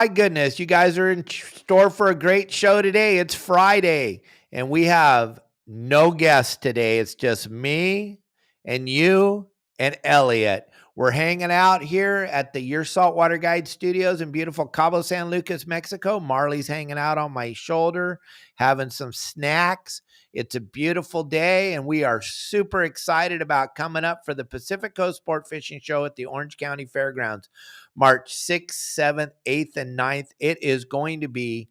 My goodness, you guys are in store for a great show today. It's Friday, and we have no guests today. It's just me and you and Elliot. We're hanging out here at the Your Saltwater Guide Studios in beautiful Cabo San Lucas, Mexico. Marley's hanging out on my shoulder, having some snacks. It's a beautiful day, and we are super excited about coming up for the Pacific Coast Sport Fishing Show at the Orange County Fairgrounds. March 6th, 7th, 8th, and 9th. It is going to be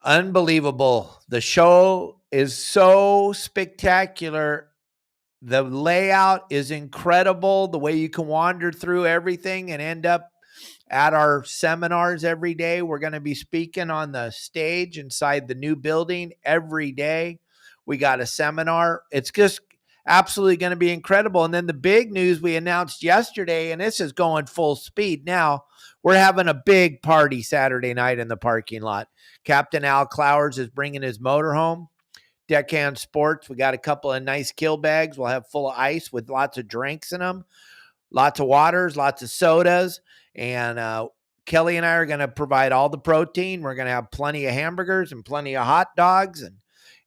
unbelievable. The show is so spectacular. The layout is incredible. The way you can wander through everything and end up at our seminars every day. We're going to be speaking on the stage inside the new building every day. We got a seminar. It's just absolutely going to be incredible. And then the big news we announced yesterday, and this is going full speed now, we're having a big party Saturday night in the parking lot. Captain Al Clowers is bringing his motorhome. Deckhand Sports, we got a couple of nice kill bags. We'll have full of ice with lots of drinks in them, lots of waters, lots of sodas. And Kelly and I are going to provide all the protein. We're going to have plenty of hamburgers and plenty of hot dogs. And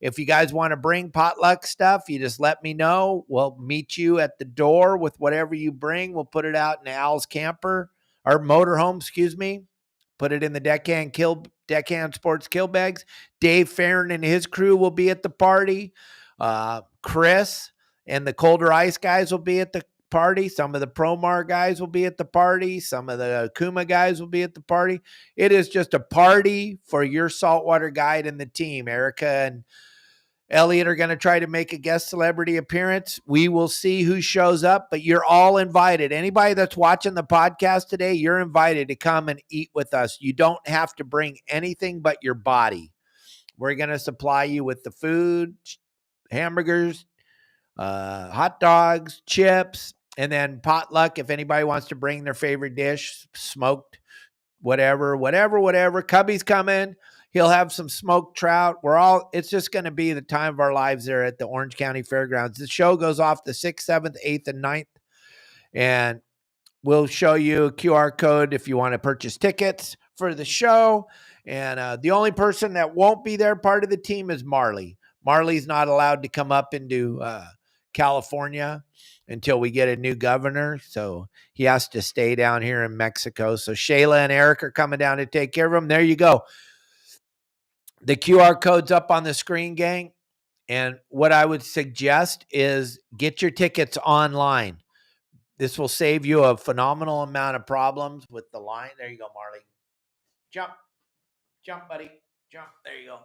if you guys want to bring potluck stuff, you just let me know. We'll meet you at the door with whatever you bring. We'll put it out in Al's camper, or motorhome, excuse me. Put it in the Deckhand Sports kill bags. Dave Farron and his crew will be at the party. Chris and the Colder Ice guys will be at the party. Some of the Promar guys will be at the party. Some of the Okuma guys will be at the party. It is just a party for your saltwater guide and the team. Erica and Elliot are going to try to make a guest celebrity appearance. We will see who shows up, but you're all invited. Anybody that's watching the podcast today, you're invited to come and eat with us. You don't have to bring anything but your body. We're going to supply you with the food, hamburgers, hot dogs, chips, and then potluck if anybody wants to bring their favorite dish, smoked, whatever. Cubby's coming. He'll have some smoked trout. It's just going to be the time of our lives there at the Orange County Fairgrounds. The show goes off the 6th, 7th, 8th, and 9th. And we'll show you a QR code if you want to purchase tickets for the show. And the only person that won't be there, part of the team, is Marley. Marley's not allowed to come up into California until we get a new governor. So he has to stay down here in Mexico. So Shayla and Eric are coming down to take care of him. There you go. The QR code's up on the screen, gang. And what I would suggest is get your tickets online. This will save you a phenomenal amount of problems with the line. There you go, Marley. Jump, buddy. Jump. There you go.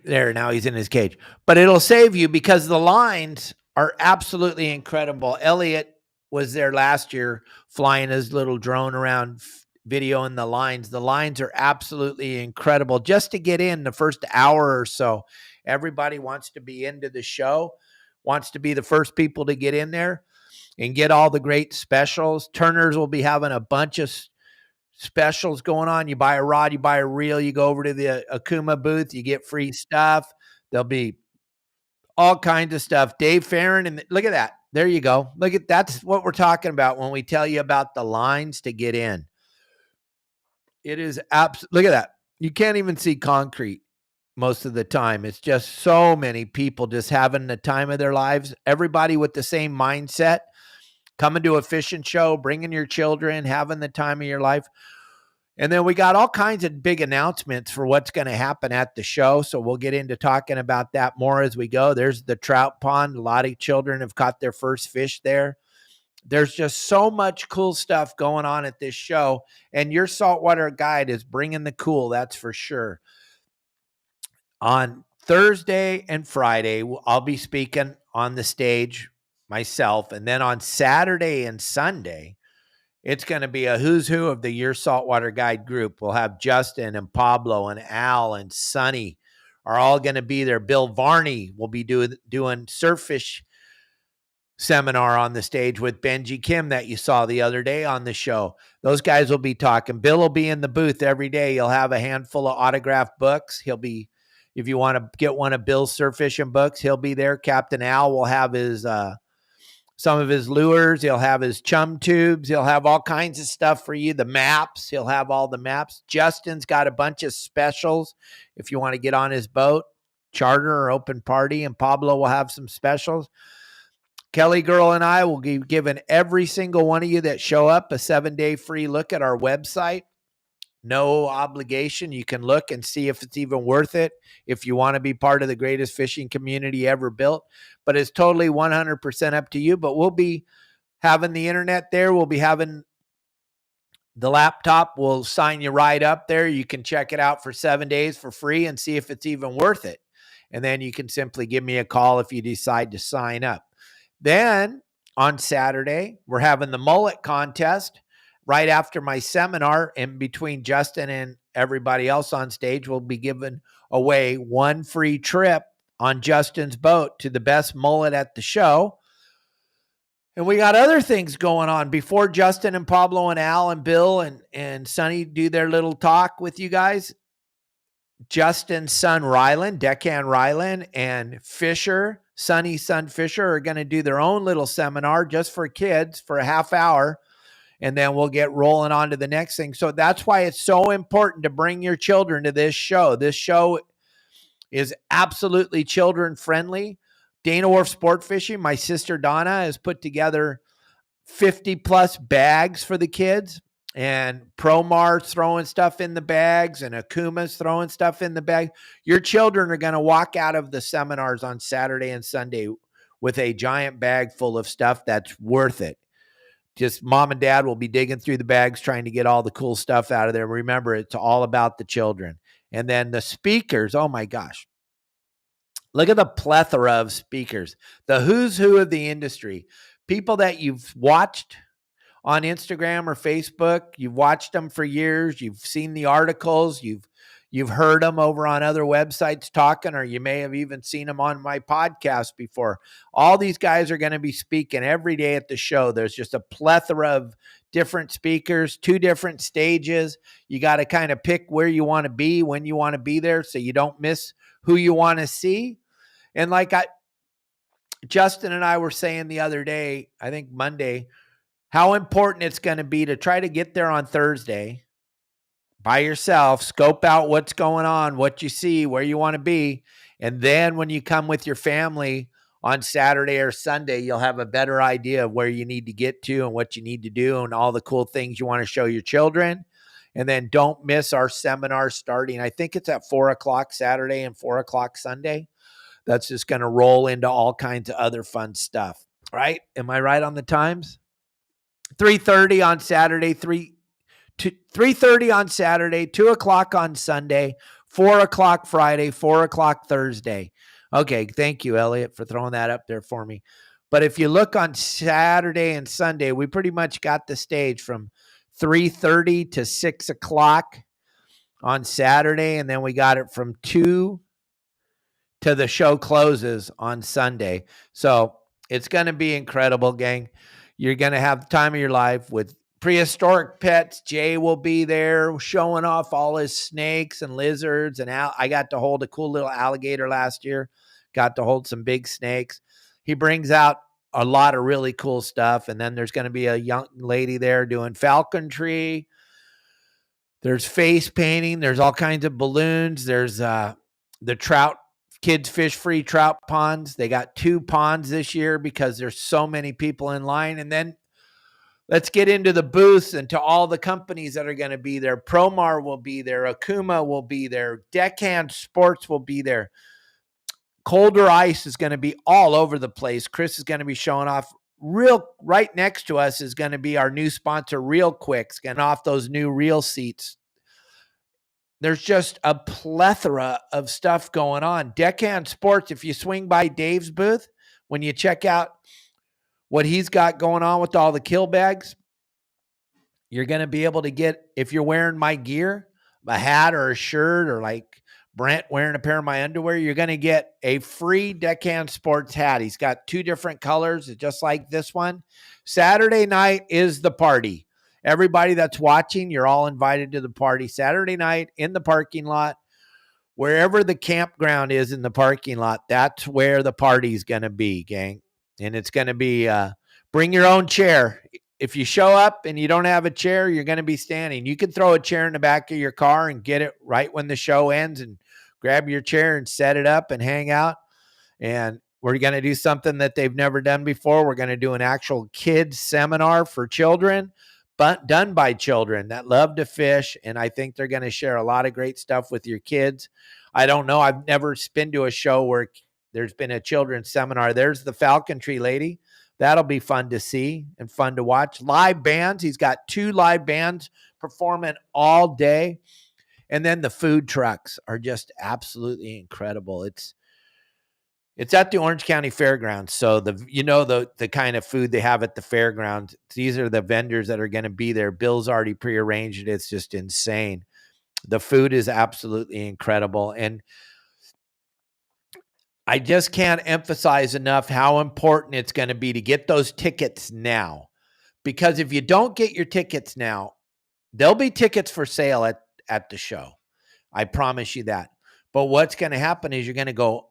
There, now he's in his cage. But it'll save you because the lines are absolutely incredible. Elliot was there last year flying his little drone around videoing the lines. The lines are absolutely incredible. Just to get in the first hour or so, everybody wants to be into the show, wants to be the first people to get in there and get all the great specials. Turner's will be having a bunch of specials going on. You buy a rod, you buy a reel, you go over to the Okuma booth, you get free stuff. There'll be all kinds of stuff. Dave Farron, and look at that. There you go. That's what we're talking about when we tell you about the lines to get in. It is look at that. You can't even see concrete most of the time. It's just so many people just having the time of their lives. Everybody with the same mindset, coming to a fishing show, bringing your children, having the time of your life. And then we got all kinds of big announcements for what's going to happen at the show. So we'll get into talking about that more as we go. There's the trout pond. A lot of children have caught their first fish there. There's just so much cool stuff going on at this show. And your saltwater guide is bringing the cool, that's for sure. On Thursday and Friday, I'll be speaking on the stage myself. And then on Saturday and Sunday, it's going to be a who's who of the Your Saltwater Guide group. We'll have Justin and Pablo and Al and Sonny are all going to be there. Bill Varney will be doing surf fish seminar on the stage with Benji Kim that you saw the other day on the show. Those guys will be talking. Bill will be in the booth every day. He'll have a handful of autographed books. He'll be, if you want to get one of Bill's surf fishing books, he'll be there. Captain Al will have his some of his lures. He'll have his chum tubes. He'll have all kinds of stuff for you. The maps. He'll have all the maps. Justin's got a bunch of specials if you want to get on his boat, charter or open party, and Pablo will have some specials. Kelly Girl and I will be giving every single one of you that show up a 7-day free look at our website. No obligation. You can look and see if it's even worth it if you want to be part of the greatest fishing community ever built. But it's totally 100% up to you. But we'll be having the internet there. We'll be having the laptop. We'll sign you right up there. You can check it out for 7 days for free and see if it's even worth it. And then you can simply give me a call if you decide to sign up. Then on Saturday, we're having the mullet contest right after my seminar. In between Justin and everybody else on stage, we'll be giving away one free trip on Justin's boat to the best mullet at the show. And we got other things going on before Justin and Pablo and Al and Bill and Sonny do their little talk with you guys. Justin's son Rylan, Deckhand Rylan, and Fisher, Sonny's son Fisher, are going to do their own little seminar just for kids for a half hour. And then we'll get rolling on to the next thing. So that's why it's so important to bring your children to this show. This show is absolutely children friendly. Dana Wharf Sport Fishing, my sister Donna, has put together 50 plus bags for the kids. And Promar's throwing stuff in the bags, and Okuma's throwing stuff in the bag. Your children are going to walk out of the seminars on Saturday and Sunday with a giant bag full of stuff that's worth it. Just mom and dad will be digging through the bags trying to get all the cool stuff out of there. Remember, it's all about the children. And then the speakers, oh my gosh. Look at the plethora of speakers. The who's who of the industry. People that you've watched on Instagram or Facebook. You've watched them for years. You've seen the articles. You've heard them over on other websites talking, or you may have even seen them on my podcast before. All these guys are going to be speaking every day at the show. There's just a plethora of different speakers, 2 different stages. You got to kind of pick where you want to be, when you want to be there, so you don't miss who you want to see. And like Justin and I were saying the other day, I think Monday, how important it's going to be to try to get there on Thursday by yourself, scope out what's going on, what you see, where you want to be. And then when you come with your family on Saturday or Sunday, you'll have a better idea of where you need to get to and what you need to do and all the cool things you want to show your children. And then don't miss our seminar starting. I think it's at 4:00 Saturday and 4:00 Sunday. That's just going to roll into all kinds of other fun stuff, right? Am I right on the times? 3:30 on Saturday, 3:30 on Saturday, 2:00 on Sunday, 4:00 Friday, 4:00 Thursday. Okay, thank you, Elliot, for throwing that up there for me. But if you look on Saturday and Sunday, we pretty much got the stage from 3:30 to 6:00 on Saturday, and then we got it from 2 to the show closes on Sunday. So it's going to be incredible, gang. You're going to have the time of your life with prehistoric pets. Jay will be there showing off all his snakes and lizards. And I got to hold a cool little alligator last year. Got to hold some big snakes. He brings out a lot of really cool stuff. And then there's going to be a young lady there doing falconry. There's face painting. There's all kinds of balloons. There's the trout. Kids Fish Free trout ponds. They got 2 ponds this year because there's so many people in line. And then let's get into the booths and to all the companies that are going to be there. Promar will be there. Okuma will be there. Deckhand Sports will be there. Colder Ice is going to be all over the place. Chris is going to be showing off. Right next to us is going to be our new sponsor, Real Quicks, getting off those new reel seats. There's just a plethora of stuff going on. Deckhand Sports, if you swing by Dave's booth, when you check out what he's got going on with all the kill bags, you're going to be able to get, if you're wearing my gear, a hat or a shirt, or like Brent wearing a pair of my underwear, you're going to get a free Deckhand Sports hat. He's got 2 different colors, just like this one. Saturday night is the party. Everybody that's watching, you're all invited to the party Saturday night in the parking lot. Wherever the campground is in the parking lot, that's where the party's going to be, gang. And it's going to be Bring your own chair. If you show up and you don't have a chair, you're going to be standing. You can throw a chair in the back of your car and get it right when the show ends and grab your chair and set it up and hang out. And we're going to do something that they've never done before. We're going to do an actual kids seminar for children, but done by children that love to fish. And I think they're going to share a lot of great stuff with your kids. I don't know. I've never been to a show where there's been a children's seminar. There's the falconry lady. That'll be fun to see and fun to watch. Live bands. He's got 2 live bands performing all day. And then the food trucks are just absolutely incredible. It's at the Orange County Fairgrounds. So the kind of food they have at the fairgrounds. These are the vendors that are going to be there. Bill's already prearranged it. It's just insane. The food is absolutely incredible. And I just can't emphasize enough how important it's going to be to get those tickets now. Because if you don't get your tickets now, there'll be tickets for sale at the show. I promise you that. But what's going to happen is you're going to go,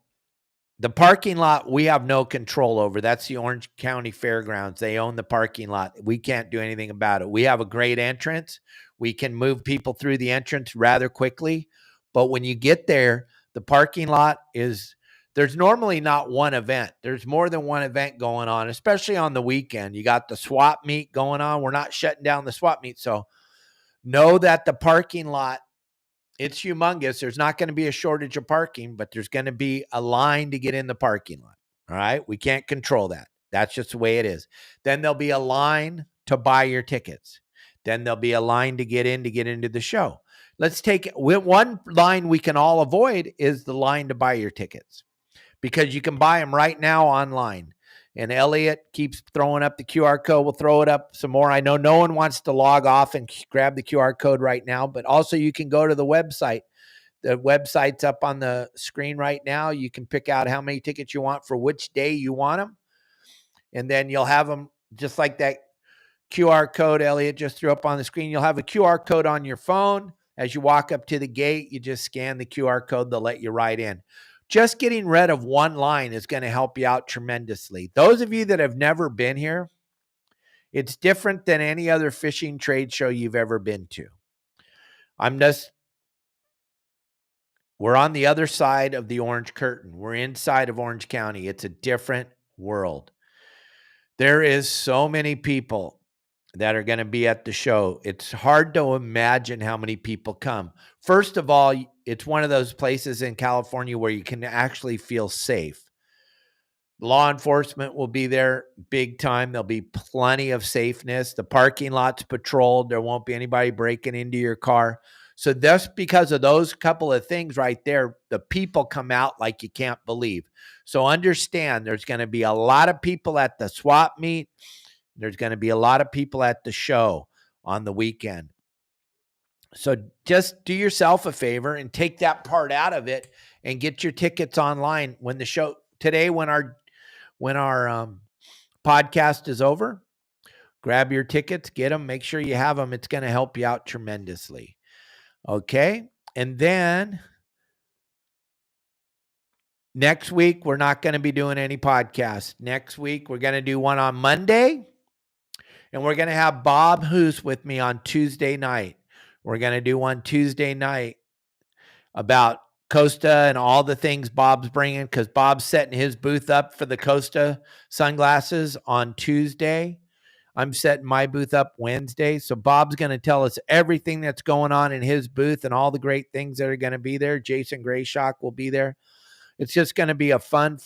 the parking lot, we have no control over. That's the Orange County Fairgrounds. They own the parking lot. We can't do anything about it. We have a great entrance. We can move people through the entrance rather quickly. But when you get there, the parking lot there's normally not one event. There's more than one event going on, especially on the weekend. You got the swap meet going on. We're not shutting down the swap meet. So know that the parking lot, it's humongous. There's not going to be a shortage of parking, but there's going to be a line to get in the parking lot. All right. We can't control that. That's just the way it is. Then there'll be a line to buy your tickets. Then there'll be a line to get into the show. Let's take one line we can all avoid is the line to buy your tickets, because you can buy them right now online. And Elliot keeps throwing up the QR code. We'll throw it up some more. I know no one wants to log off and grab the QR code right now, but also you can go to the website. The website's up on the screen right now. You can pick out how many tickets you want for which day you want them. And then you'll have them just like that QR code Elliot just threw up on the screen. You'll have a QR code on your phone. As you walk up to the gate, you just scan the QR code. They'll let you right in. Just getting rid of one line is going to help you out tremendously. Those of you that have never been here, it's different than any other fishing trade show you've ever been to. We're on the other side of the orange curtain. We're inside of Orange County. It's a different world. There is so many people that are going to be at the show. It's hard to imagine how many people come. First of all, it's one of those places in California where you can actually feel safe. Law enforcement will be there big time. There'll be plenty of safeness. The parking lot's patrolled. There won't be anybody breaking into your car. So just because of those couple of things right there, the people come out like you can't believe. So understand there's going to be a lot of people at the swap meet. There's going to be a lot of people at the show on the weekend. So just do yourself a favor and take that part out of it and get your tickets online when the show today, when our podcast is over. Grab your tickets, get them, make sure you have them. It's going to help you out tremendously. Okay. And then next week, we're not going to be doing any podcasts. Next week, we're going to do one on Monday. And we're going to have Bob Hoos with me on Tuesday night. We're going to do one Tuesday night about Costa and all the things Bob's bringing, because Bob's setting his booth up for the Costa sunglasses on Tuesday. I'm setting my booth up Wednesday. So Bob's going to tell us everything that's going on in his booth and all the great things that are going to be there. Jason Grayshock will be there. It's just going to be a fun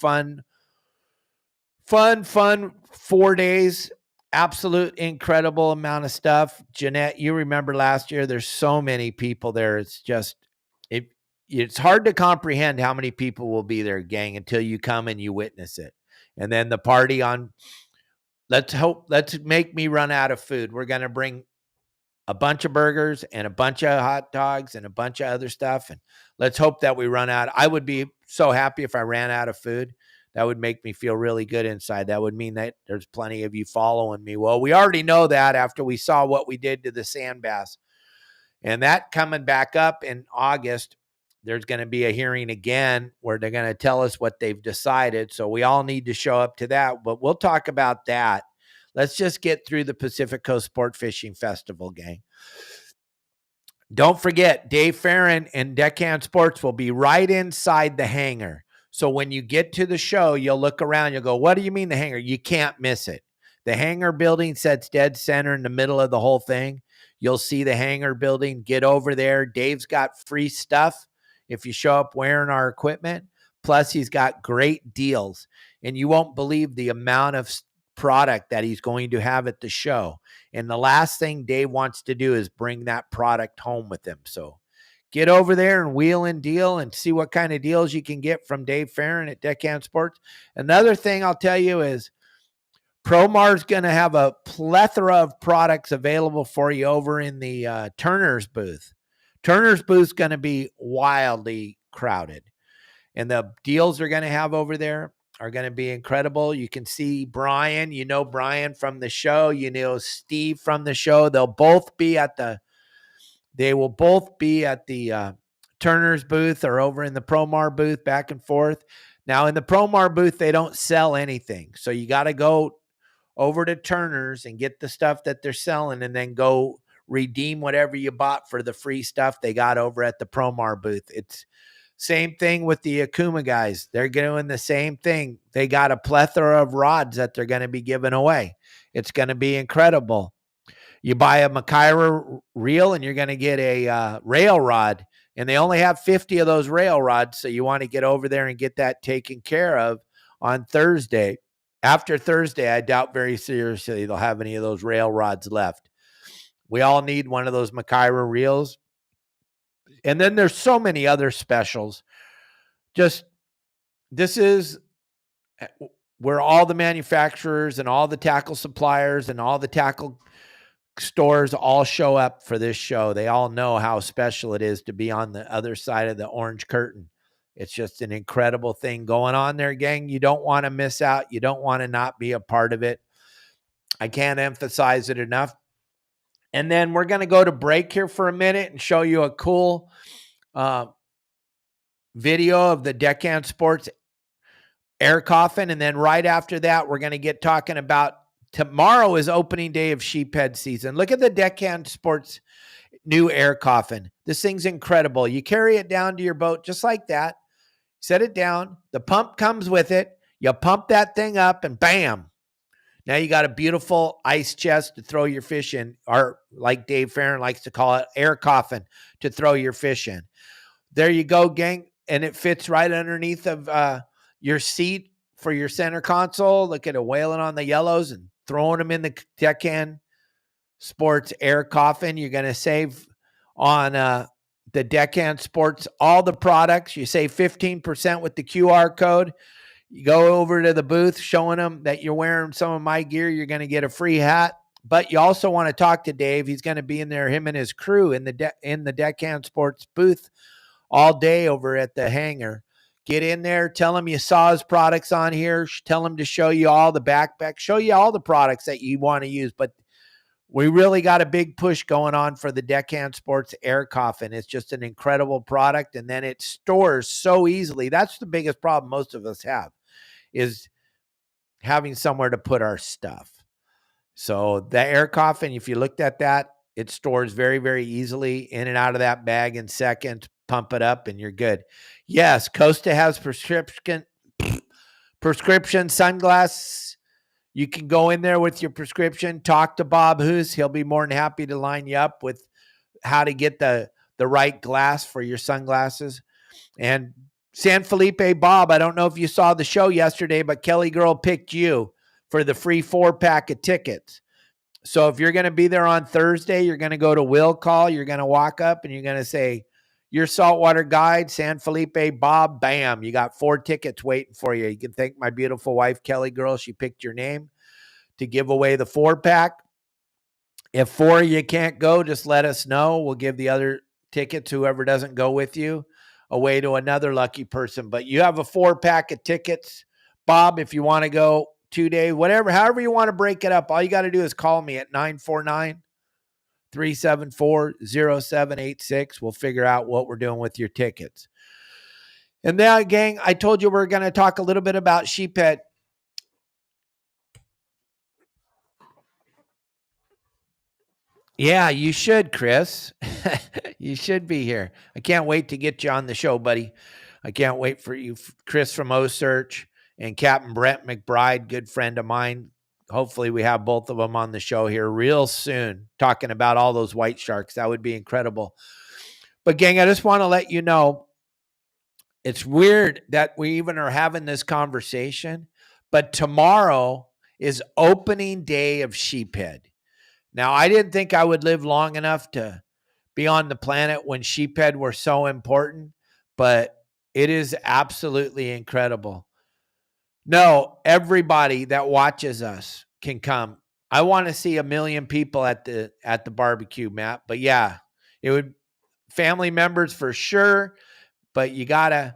4 days. Absolute incredible amount of stuff. Jeanette, you remember last year, there's so many people there. It's just, it's hard to comprehend how many people will be there, gang, until you come and you witness it. And then the party on, let's make me run out of food. We're going to bring a bunch of burgers and a bunch of hot dogs and a bunch of other stuff. And let's hope that we run out. I would be so happy if I ran out of food. That would make me feel really good inside. That would mean that there's plenty of you following me. Well, we already know that after we saw what we did to the sand bass. And that coming back up in August, there's going to be a hearing again where they're going to tell us what they've decided. So we all need to show up to that. But we'll talk about that Let's just get through the Pacific Coast Sport Fishing Festival, gang. Don't forget, Dave Farron and Deckhand Sports will be right inside the hangar. So when you get to the show, you'll look around, you'll go, what do you mean the hangar? You can't miss it. The hangar building sits dead center in the middle of the whole thing. You'll see the hangar building. Get over there. Dave's got free stuff if you show up wearing our equipment. Plus, he's got great deals. And you won't believe the amount of product that he's going to have at the show. And the last thing Dave wants to do is bring that product home with him. So get over there and wheel and deal and see what kind of deals you can get from Dave Farron at Deckhand Sports. Another thing I'll tell you is Promar's going to have a plethora of products available for you over in the Turner's booth. Turner's booth is going to be wildly crowded. And the deals they're going to have over there are going to be incredible. You can see Brian, you know Brian from the show, you know Steve from the show. They will both be at the Turner's booth or over in the Promar booth, back and forth. Now in the Promar booth, they don't sell anything. So you got to go over to Turner's and get the stuff that they're selling and then go redeem whatever you bought for the free stuff they got over at the Promar booth. It's same thing with the Okuma guys. They're doing the same thing. They got a plethora of rods that they're going to be giving away. It's going to be incredible. You buy a Makira reel and you're going to get a rail rod, and they only have 50 of those rail rods. So you want to get over there and get that taken care of on Thursday. After Thursday, I doubt very seriously they'll have any of those rail rods left. We all need one of those Makira reels. And then there's so many other specials. This is where all the manufacturers and all the tackle suppliers and all the tackle stores all show up for this show. They all know how special it is to be on the other side of the orange curtain. It's just an incredible thing going on there, gang. You don't want to miss out. You don't want to not be a part of it. I can't emphasize it enough. And then we're going to go to break here for a minute and show you a cool video of the Deckhand Sports air coffin. And then right after that, we're going to get talking about tomorrow is opening day of sheephead season. Look at the Deckhand Sports new air coffin. This thing's incredible. You carry it down to your boat just like that. Set it down. The pump comes with it. You pump that thing up and bam. Now you got a beautiful ice chest to throw your fish in, or like Dave Farron likes to call it, air coffin to throw your fish in. There you go, gang. And it fits right underneath of your seat for your center console. Look at it whaling on the yellows and throwing them in the Deckhand Sports air coffin. You're going to save on the Deckhand Sports, all the products. You save 15% with the QR code. You go over to the booth showing them that you're wearing some of my gear. You're going to get a free hat. But you also want to talk to Dave. He's going to be in there, him and his crew in the Deckhand Sports booth all day over at the hangar. Get in there, tell him you saw his products on here, tell him to show you all the backpack, show you all the products that you want to use. But we really got a big push going on for the Deckhand Sports air coffin. It's just an incredible product, and then it stores so easily. That's the biggest problem most of us have, is having somewhere to put our stuff. So the air coffin, if you looked at that, it stores very, very easily in and out of that bag in seconds. Pump it up and you're good. Yes, Costa has prescription sunglasses. You can go in there with your prescription, talk to Bob Hoos. He'll be more than happy to line you up with how to get the right glass for your sunglasses. And San Felipe Bob, I don't know if you saw the show yesterday, but Kelly Girl picked you for the free 4-pack of tickets. So if you're going to be there on Thursday, you're going to go to Will Call. You're going to walk up and you're going to say, your Saltwater guide, San Felipe Bob, bam. You got 4 tickets waiting for you. You can thank my beautiful wife, Kelly Girl. She picked your name to give away the 4-pack. If 4 you can't go, just let us know. We'll give the other tickets, whoever doesn't go with you, away to another lucky person. But you have a 4-pack of tickets, Bob, if you want to go 2 days, whatever, however you want to break it up. All you got to do is call me at 949-374-0786. We'll figure out what we're doing with your tickets. And now, gang, I told you we're going to talk a little bit about sheephead. Yeah, you should, Chris. You should be here. I can't wait to get you on the show, buddy. I can't wait for you, Chris from O Search and Captain Brent McBride, good friend of mine. Hopefully, we have both of them on the show here real soon, talking about all those white sharks. That would be incredible. But, gang, I just want to let you know it's weird that we even are having this conversation, but tomorrow is opening day of Sheephead. Now, I didn't think I would live long enough to be on the planet when sheephead were so important, but it is absolutely incredible. No, everybody that watches us can come. I want to see 1 million people at the barbecue, Matt. But yeah, it would family members for sure, but you gotta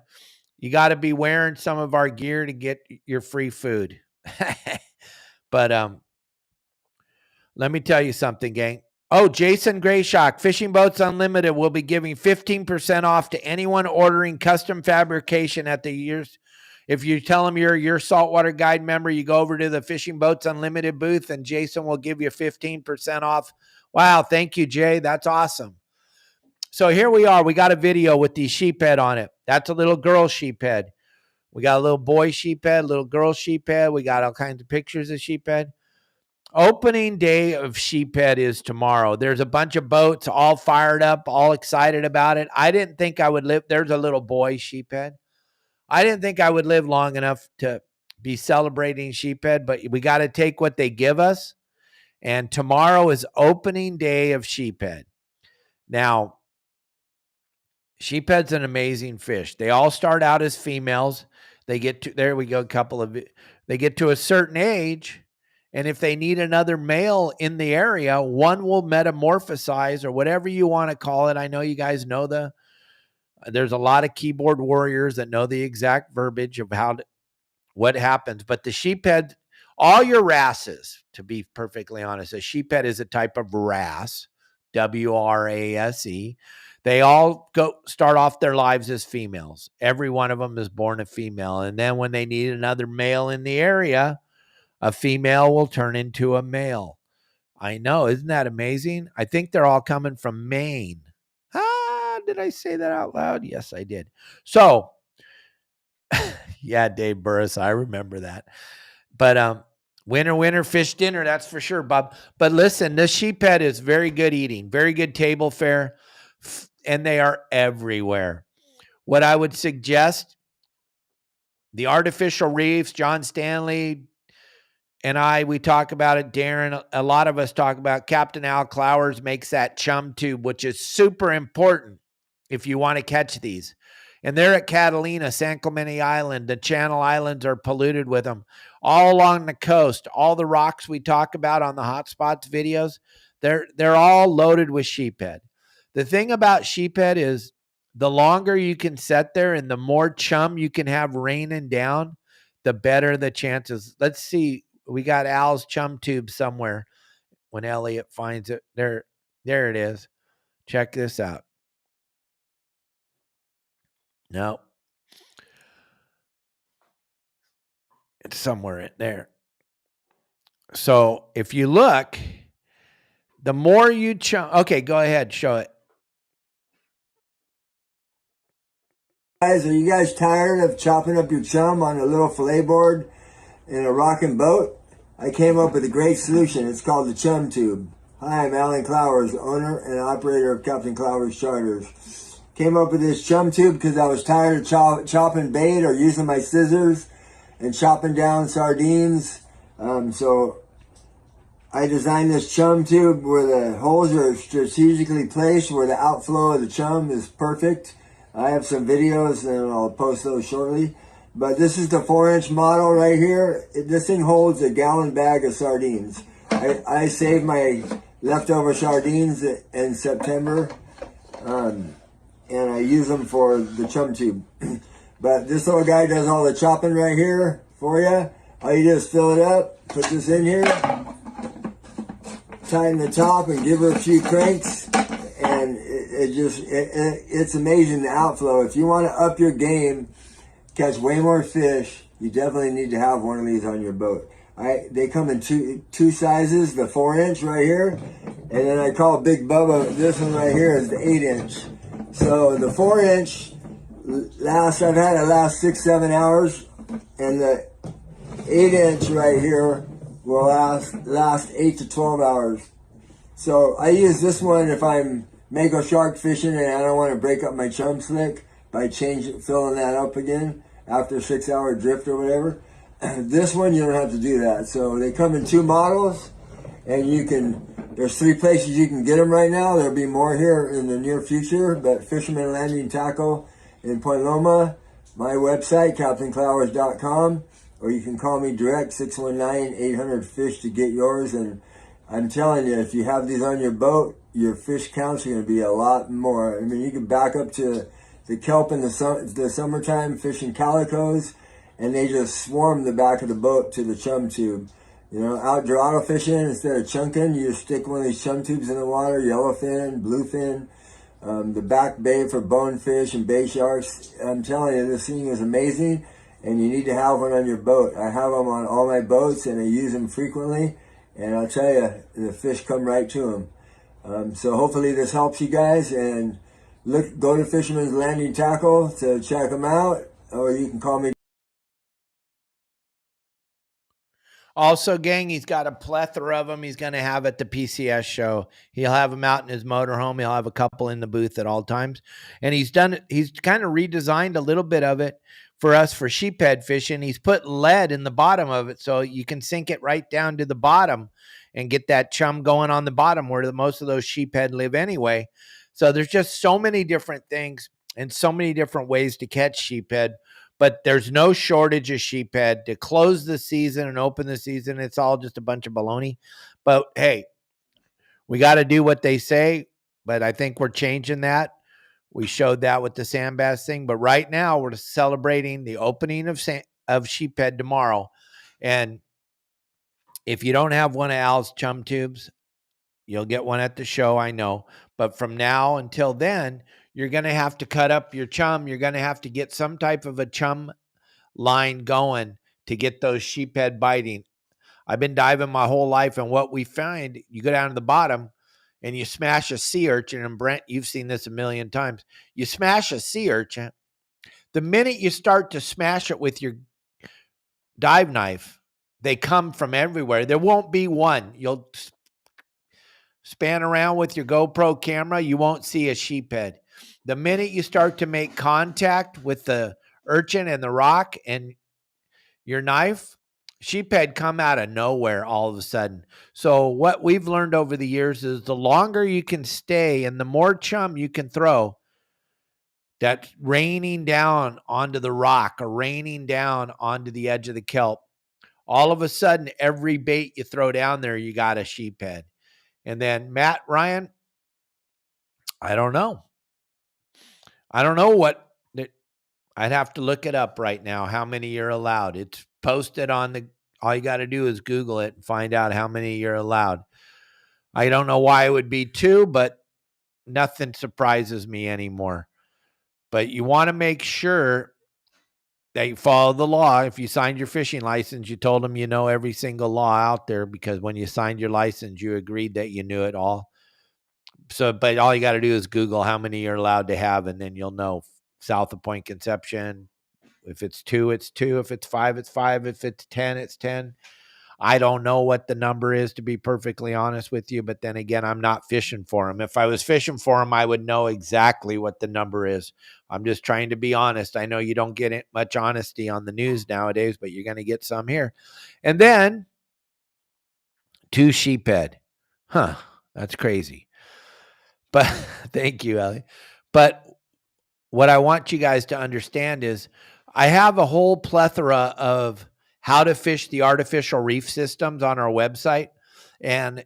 be wearing some of our gear to get your free food. But let me tell you something, gang. Oh, Jason Grayshock, Fishing Boats Unlimited will be giving 15% off to anyone ordering custom fabrication at the year's. If you tell them you're your Saltwater Guide member, you go over to the Fishing Boats Unlimited booth and Jason will give you 15% off. Wow, thank you, Jay. That's awesome. So here we are. We got a video with the sheephead on it. That's a little girl sheephead. We got a little boy sheephead, little girl sheephead. We got all kinds of pictures of sheephead. Opening day of Sheephead is tomorrow. There's a bunch of boats all fired up, all excited about it. I didn't think I would live. There's a little boy Sheephead. I didn't think I would live long enough to be celebrating Sheephead, but we got to take what they give us. And tomorrow is opening day of Sheephead. Now, Sheephead's an amazing fish. They all start out as females. They get to, there we go, they get to a certain age. And if they need another male in the area, one will metamorphosize or whatever you want to call it. I know you guys know there's a lot of keyboard warriors that know the exact verbiage of what happens. But the sheephead, all your wrasses, to be perfectly honest, a sheephead is a type of wrasse, W-R-A-S-E. They all start off their lives as females. Every one of them is born a female. And then when they need another male in the area, a female will turn into a male. I know. Isn't that amazing? I think they're all coming from Maine. Did I say that out loud? Yes, I did. So, yeah, Dave Burris, I remember that. But winner, fish dinner, that's for sure, Bob. But listen, this sheephead is very good eating, very good table fare, and they are everywhere. What I would suggest, the artificial reefs, John Stanley and we talk about it. Darren, a lot of us talk about Captain Al Clowers makes that chum tube, which is super important if you want to catch these. And they're at Catalina, San Clemente Island. The Channel Islands are polluted with them. All along the coast, all the rocks we talk about on the Hotspots videos, they're all loaded with sheephead. The thing about sheephead is the longer you can set there and the more chum you can have raining down, the better the chances. Let's see. We got Al's chum tube somewhere when Elliot finds it. There it is. Check this out. No. It's somewhere in there. So if you look, the more you chum. Okay, go ahead. Show it. Guys, are you guys tired of chopping up your chum on a little fillet board in a rocking boat? I came up with a great solution. It's called the chum tube. Hi, I'm Alan Clowers, owner and operator of Captain Clowers Charters. Came up with this chum tube because I was tired of chopping bait or using my scissors and chopping down sardines. So I designed this chum tube where the holes are strategically placed, where the outflow of the chum is perfect. I have some videos and I'll post those shortly. But this is the 4-inch model right here. This thing holds a gallon bag of sardines. I saved my leftover sardines in September, and I use them for the chum tube. But this little guy does all the chopping right here for you. All you do is fill it up, put this in here, tighten the top and give her a few cranks. And it's amazing the outflow. If you want to up your game, catch way more fish, you definitely need to have one of these on your boat. They come in two sizes, the 4-inch right here, and then I call Big Bubba, this one right here is the 8-inch. So the 4-inch I've had it last 6-7 hours, and the 8-inch right here will last 8 to 12 hours. So I use this one if I'm mako shark fishing and I don't want to break up my chum slick by filling that up again after a 6-hour drift or whatever. This one you don't have to do that. So they come in two models, and there's 3 places you can get them right now. There'll be more here in the near future, but Fisherman Landing Tackle in Point Loma, my website, CaptainClowers.com, or you can call me direct, 619-800-FISH to get yours. And I'm telling you, if you have these on your boat, your fish counts are going to be a lot more. I mean, you can back up to the kelp in the summertime fishing calicos, and they just swarm the back of the boat to the chum tube. You know, outdoor auto fishing, instead of chunking, you just stick one of these chum tubes in the water, yellowfin, bluefin, the back bay for bonefish and bay sharks. I'm telling you, this thing is amazing, and you need to have one on your boat. I have them on all my boats, and I use them frequently, and I'll tell you, the fish come right to them. So hopefully this helps you guys, and go to Fisherman's Landing Tackle to check them out, or you can call me. Also, gang, he's got a plethora of them he's going to have at the PCS show. He'll have them out in his motorhome. He'll have a couple in the booth at all times. And he's kind of redesigned a little bit of it for us for sheephead fishing. He's put lead in the bottom of it so you can sink it right down to the bottom and get that chum going on the bottom where most of those sheephead live anyway. So there's just so many different things and so many different ways to catch sheephead. But there's no shortage of sheephead to close the season and open the season. It's all just a bunch of baloney. But hey, we got to do what they say. But I think we're changing that. We showed that with the sand bass thing. But right now we're celebrating the opening of sheephead tomorrow. And if you don't have one of Al's chum tubes, you'll get one at the show, I know. But from now until then, you're going to have to cut up your chum. You're going to have to get some type of a chum line going to get those sheephead biting. I've been diving my whole life, and what we find, you go down to the bottom and you smash a sea urchin, and Brent, you've seen this a million times. You smash a sea urchin. The minute you start to smash it with your dive knife, they come from everywhere. There won't be one. You'll span around with your GoPro camera, you won't see a sheephead. The minute you start to make contact with the urchin and the rock and your knife, sheephead come out of nowhere all of a sudden. So what we've learned over the years is the longer you can stay and the more chum you can throw, that's raining down onto the rock or raining down onto the edge of the kelp, all of a sudden, every bait you throw down there, you got a sheephead. And then Matt, Ryan, I don't know. I don't know what I'd have to look it up right now, how many you're allowed. It's posted on all you got to do is Google it and find out how many you're allowed. I don't know why it would be 2, but nothing surprises me anymore. But you want to make sure that you follow the law. If you signed your fishing license, you told them you know every single law out there, because when you signed your license, you agreed that you knew it all. So, but all you got to do is Google how many you're allowed to have, and then you'll know. South of Point Conception, if it's 2, it's 2. If it's 5, it's 5. If it's 10, it's 10. I don't know what the number is, to be perfectly honest with you. But then again, I'm not fishing for them. If I was fishing for them, I would know exactly what the number is. I'm just trying to be honest. I know you don't get much honesty on the news nowadays, but you're going to get some here. And then 2 sheephead. Huh. That's crazy. But thank you, Ellie. But what I want you guys to understand is I have a whole plethora of how to fish the artificial reef systems on our website. And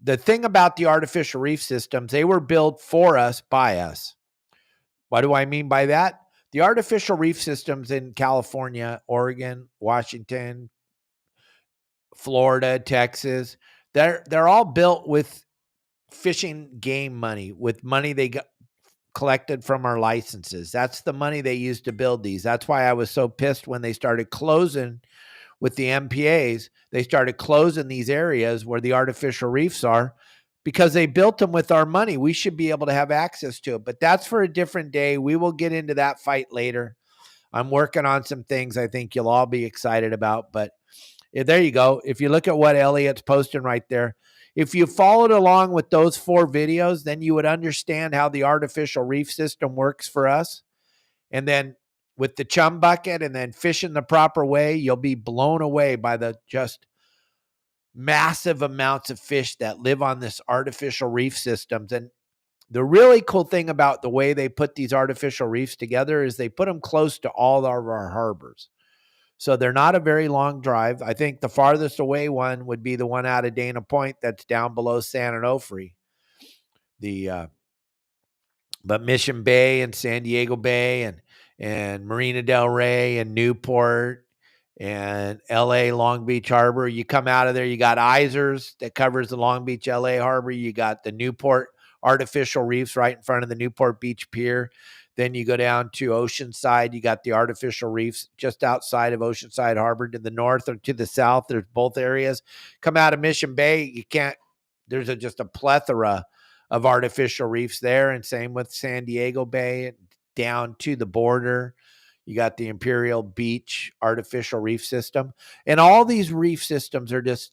the thing about the artificial reef systems, they were built for us, by us. What do I mean by that? The artificial reef systems in California, Oregon, Washington, Florida, Texas, they're all built with fishing game money, with money they got collected from our licenses. That's the money they used to build these. That's why I was so pissed when they started closing with the MPAs, they started closing these areas where the artificial reefs are because they built them with our money. We should be able to have access to it, but that's for a different day. We will get into that fight later. I'm working on some things I think you'll all be excited about, but there you go. If you look at what Elliot's posting right there, if you followed along with those 4 videos, then you would understand how the artificial reef system works for us. And then with the chum bucket and then fishing the proper way, you'll be blown away by the just massive amounts of fish that live on this artificial reef systems. And the really cool thing about the way they put these artificial reefs together is they put them close to all of our harbors. So they're not a very long drive. I think the farthest away one would be the one out of Dana Point that's down below San Onofre. But Mission Bay and San Diego Bay and Marina del Rey and Newport and LA Long Beach Harbor. You come out of there, you got Isers that covers the Long Beach LA Harbor. You got the Newport artificial reefs right in front of the Newport Beach Pier. Then you go down to Oceanside. You got the artificial reefs just outside of Oceanside Harbor. To the north or to the south, there's both areas. Come out of Mission Bay, you can't, there's just a plethora of artificial reefs there. And same with San Diego Bay down to the border. You got the Imperial Beach artificial reef system. And all these reef systems are just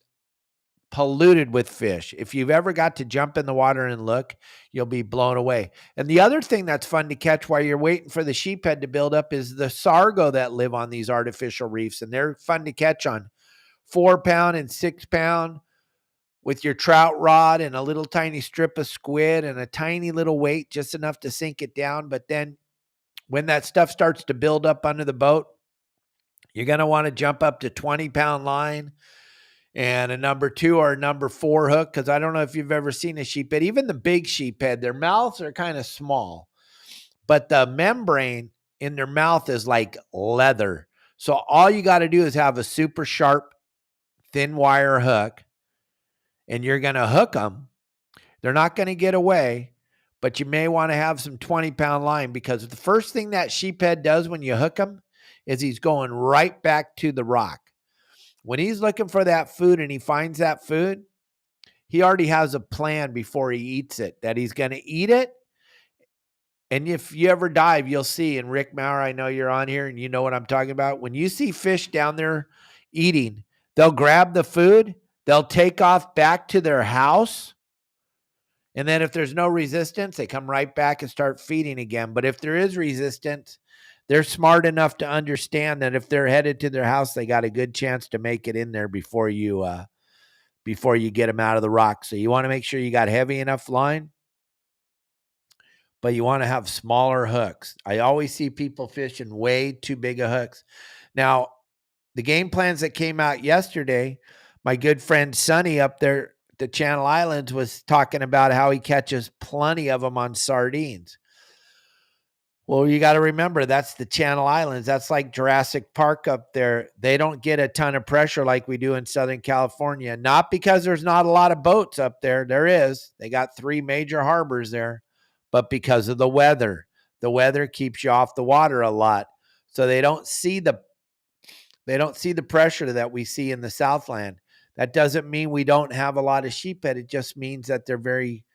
polluted with fish. If you've ever got to jump in the water and look, you'll be blown away. And the other thing that's fun to catch while you're waiting for the sheephead to build up is the sargo that live on these artificial reefs. And they're fun to catch on 4-pound and 6-pound with your trout rod and a little tiny strip of squid and a tiny little weight, just enough to sink it down. But then when that stuff starts to build up under the boat, you're going to want to jump up to 20-pound line and a number 2 or a number 4 hook. Cause I don't know if you've ever seen a sheephead, even the big sheephead, their mouths are kind of small, but the membrane in their mouth is like leather. So all you got to do is have a super sharp, thin wire hook, and you're going to hook them. They're not going to get away, but you may want to have some 20-pound line, because the first thing that sheephead does when you hook him is he's going right back to the rock. When he's looking for that food and he finds that food, he already has a plan before he eats it, that he's going to eat it. And if you ever dive, you'll see, and Rick Maurer, I know you're on here and you know what I'm talking about. When you see fish down there eating, they'll grab the food, they'll take off back to their house. And then if there's no resistance, they come right back and start feeding again. But if there is resistance, they're smart enough to understand that if they're headed to their house, they got a good chance to make it in there before you get them out of the rock. So you want to make sure you got heavy enough line, but you want to have smaller hooks. I always see people fishing way too big of hooks. Now, the game plans that came out yesterday, my good friend Sonny up there at the Channel Islands was talking about how he catches plenty of them on sardines. Well, you got to remember, that's the Channel Islands. That's like Jurassic Park up there. They don't get a ton of pressure like we do in Southern California. Not because there's not a lot of boats up there. There is. They got 3 major harbors there, but because of the weather. The weather keeps you off the water a lot. So they don't see the pressure that we see in the Southland. That doesn't mean we don't have a lot of sheephead. It just means that they're very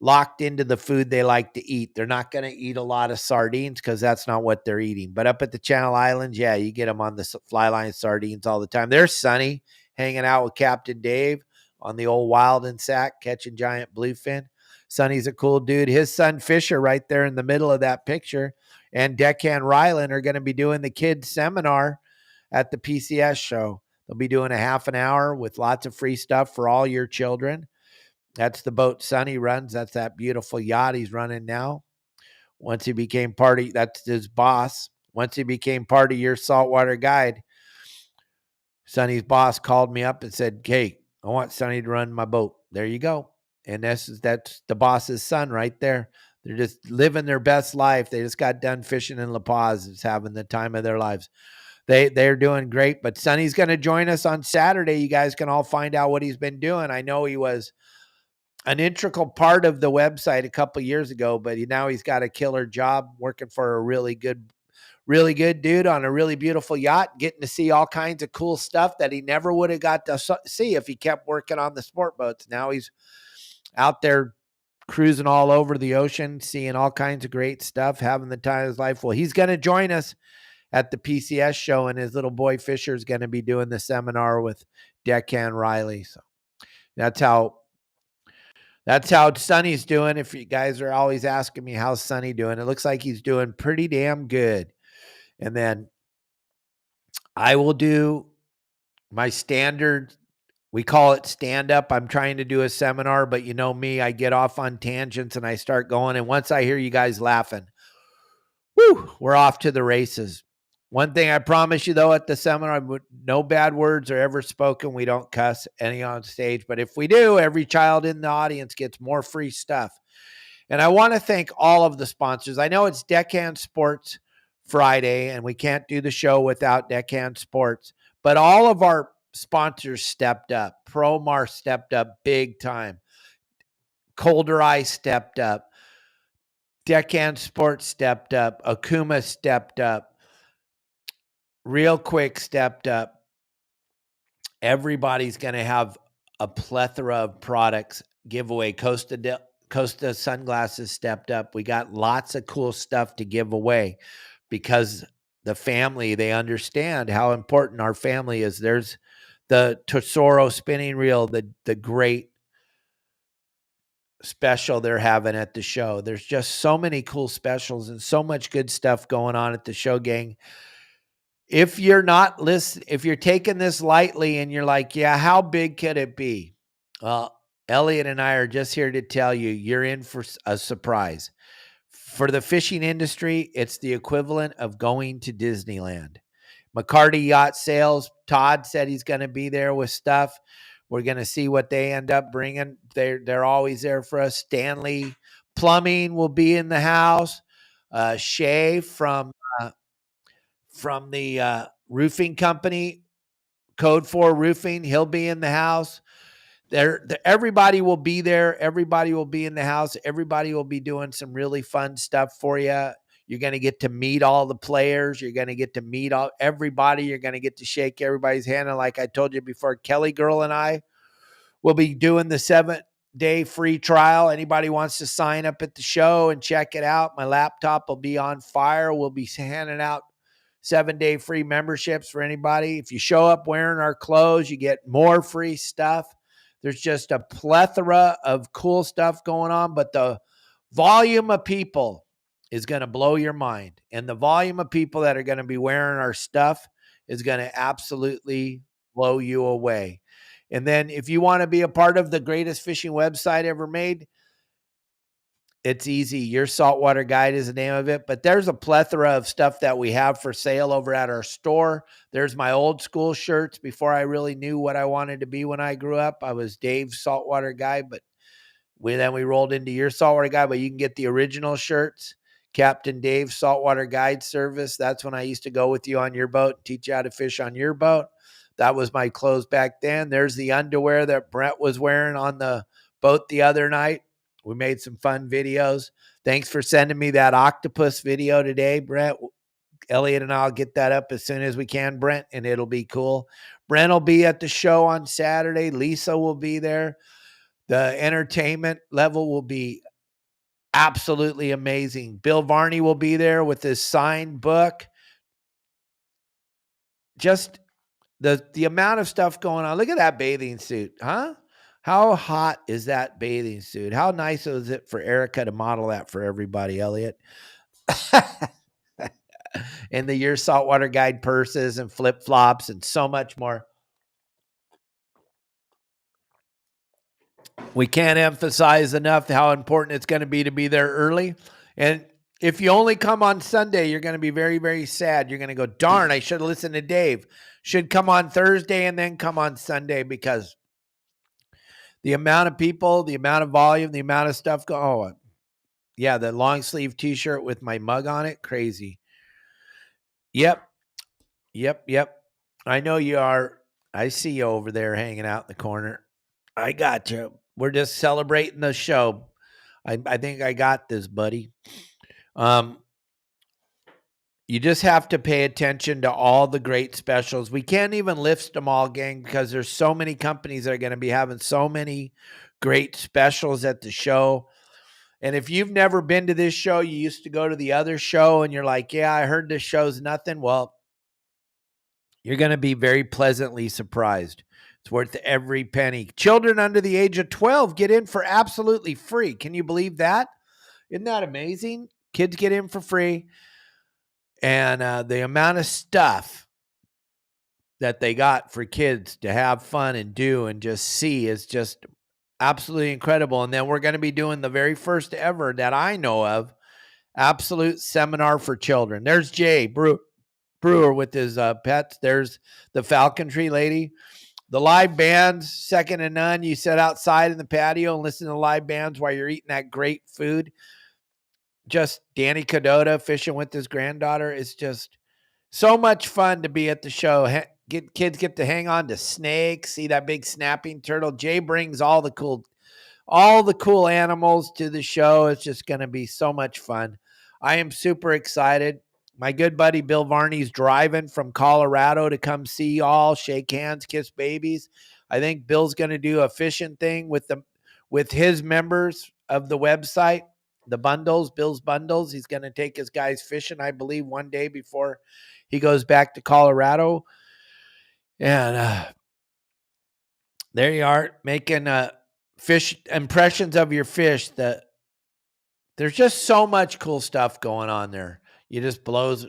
locked into the food they like to eat. They're not going to eat a lot of sardines because that's not what they're eating. But up at the Channel Islands, yeah, you get them on the fly line sardines all the time. There's Sonny hanging out with Captain Dave on the old Wild and Sack catching giant bluefin. Sonny's a cool dude. His son Fisher right there in the middle of that picture, and Deckhand Ryland are going to be doing the kids seminar at the PCS show. They'll be doing a half an hour with lots of free stuff for all your children. That's the boat Sonny runs. That's that beautiful yacht he's running now. Once he became that's his boss. Once he became part of your saltwater guide, Sonny's boss called me up and said, "Hey, I want Sonny to run my boat." There you go. And that's the boss's son right there. They're just living their best life. They just got done fishing in La Paz. It's having the time of their lives. They're doing great. But Sonny's going to join us on Saturday. You guys can all find out what he's been doing. I know he was an integral part of the website a couple years ago, but now he's got a killer job working for a really good really good dude on a really beautiful yacht, getting to see all kinds of cool stuff that he never would have got to see if he kept working on the sport boats. Now he's out there cruising all over the ocean, seeing all kinds of great stuff, having the time of his life. Well, he's going to join us at the PCS show, and his little boy Fisher is going to be doing the seminar with Deckhand Riley. So that's how Sonny's doing. If you guys are always asking me how's Sonny doing, it looks like he's doing pretty damn good. And then I will do my standard, we call it stand up. I'm trying to do a seminar, but you know me, I get off on tangents and I start going. And once I hear you guys laughing, whoo, we're off to the races. One thing I promise you, though, at the seminar, no bad words are ever spoken. We don't cuss any on stage. But if we do, every child in the audience gets more free stuff. And I want to thank all of the sponsors. I know it's Deckhand Sports Friday, and we can't do the show without Deckhand Sports. But all of our sponsors stepped up. Promar stepped up big time. Colder Eye stepped up. Deckhand Sports stepped up. Okuma stepped up. Real Quick stepped up. Everybody's going to have a plethora of products giveaway. Costa Sunglasses stepped up. We got lots of cool stuff to give away because the family, they understand how important our family is. There's the Tesoro spinning reel, the great special they're having at the show. There's just so many cool specials and so much good stuff going on at the show, gang. If you're not listening, if you're taking this lightly and you're like, yeah, how big could it be? Well, Elliot and I are just here to tell you, you're in for a surprise. For the fishing industry, it's the equivalent of going to Disneyland. McCarty Yacht Sales, Todd said he's going to be there with stuff. We're going to see what they end up bringing. They're always there for us. Stanley Plumbing will be in the house. Shay from the roofing company, Code 4 Roofing. He'll be in the house. Everybody will be there. Everybody will be in the house. Everybody will be doing some really fun stuff for you. You're going to get to meet all the players. You're going to get to meet everybody. You're going to get to shake everybody's hand. And like I told you before, Kelly Girl and I will be doing the 7-day free trial. Anybody wants to sign up at the show and check it out, my laptop will be on fire. We'll be handing out 7-day free memberships for anybody. If you show up wearing our clothes, you get more free stuff. There's just a plethora of cool stuff going on, but the volume of people is going to blow your mind. And the volume of people that are going to be wearing our stuff is going to absolutely blow you away. And then if you want to be a part of the greatest fishing website ever made, it's easy. Your Saltwater Guide is the name of it, but there's a plethora of stuff that we have for sale over at our store. There's my old school shirts before I really knew what I wanted to be when I grew up. I was Dave's Saltwater Guide, but we rolled into Your Saltwater Guide, but you can get the original shirts. Captain Dave's Saltwater Guide Service. That's when I used to go with you on your boat and teach you how to fish on your boat. That was my clothes back then. There's the underwear that Brent was wearing on the boat the other night. We made some fun videos. Thanks for sending me that octopus video today, Brent. Elliot and I'll get that up as soon as we can, Brent, and it'll be cool. Brent will be at the show on Saturday. Lisa will be there. The entertainment level will be absolutely amazing. Bill Varney will be there with his signed book. Just the amount of stuff going on. Look at that bathing suit, huh? How hot is that bathing suit? How nice was it for Erica to model that for everybody, Elliot? And the Your Saltwater Guide purses and flip-flops and so much more. We can't emphasize enough how important it's going to be there early. And if you only come on Sunday, you're going to be very, very sad. You're going to go, darn, I should have listened to Dave. Should come on Thursday and then come on Sunday, because the amount of people, the amount of volume, the amount of stuff yeah, the long sleeve t-shirt with my mug on it. Crazy. Yep. I know you are. I see you over there hanging out in the corner. I got you. We're just celebrating the show. I think I got this, buddy. You just have to pay attention to all the great specials. We can't even list them all, gang, because there's so many companies that are going to be having so many great specials at the show. And if you've never been to this show, you used to go to the other show and you're like, yeah, I heard this show's nothing. Well, you're going to be very pleasantly surprised. It's worth every penny. Children under the age of 12 get in for absolutely free. Can you believe that? Isn't that amazing? Kids get in for free. And the amount of stuff that they got for kids to have fun and do and just see is just absolutely incredible. And then we're going to be doing the very first ever that I know of absolute seminar for children. There's Jay Brewer with his pets. There's the falconry lady. The live bands, second to none. You sit outside in the patio and listen to live bands while you're eating that great food. Just Danny Cadota fishing with his granddaughter. It's just so much fun to be at the show. Kids get to hang on to snakes, see that big snapping turtle. Jay brings all the cool animals to the show. It's just going to be so much fun. I am super excited. My good buddy Bill Varney's driving from Colorado to come see y'all, shake hands, kiss babies. I think Bill's going to do a fishing thing with his members of the website, the bundles, Bill's bundles. He's going to take his guys fishing, I believe, one day before he goes back to Colorado. And there you are, making fish impressions of your fish. There's just so much cool stuff going on there. It just blows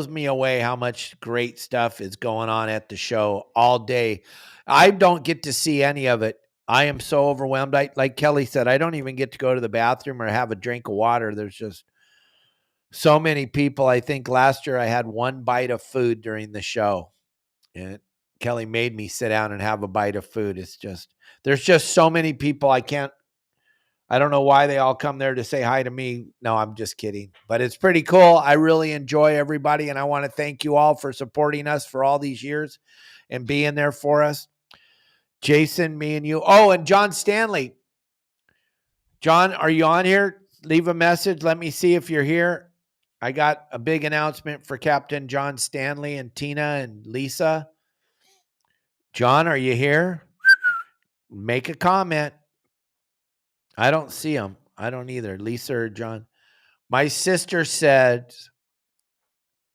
me away how much great stuff is going on at the show all day. I don't get to see any of it. I am so overwhelmed. Like Kelly said, I don't even get to go to the bathroom or have a drink of water. There's just so many people. I think last year I had one bite of food during the show, and Kelly made me sit down and have a bite of food. There's just so many people. I don't know why they all come there to say hi to me. No, I'm just kidding. But it's pretty cool. I really enjoy everybody, and I want to thank you all for supporting us for all these years and being there for us. Jason, me and you. Oh, and John Stanley. John, are you on here? Leave a message. Let me see if you're here. I got a big announcement for Captain John Stanley and Tina and Lisa. John, are you here? Make a comment. I don't see him. I don't either. Lisa or John. My sister said,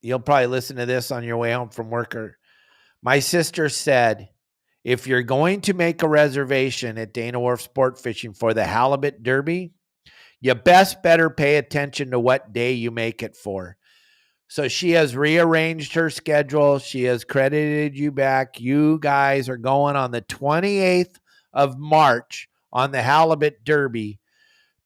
you'll probably listen to this on your way home from work. My sister said, if you're going to make a reservation at Dana Wharf Sport Fishing for the Halibut Derby, you better pay attention to what day you make it for. So she has rearranged her schedule. She has credited you back. You guys are going on the 28th of March on the Halibut Derby.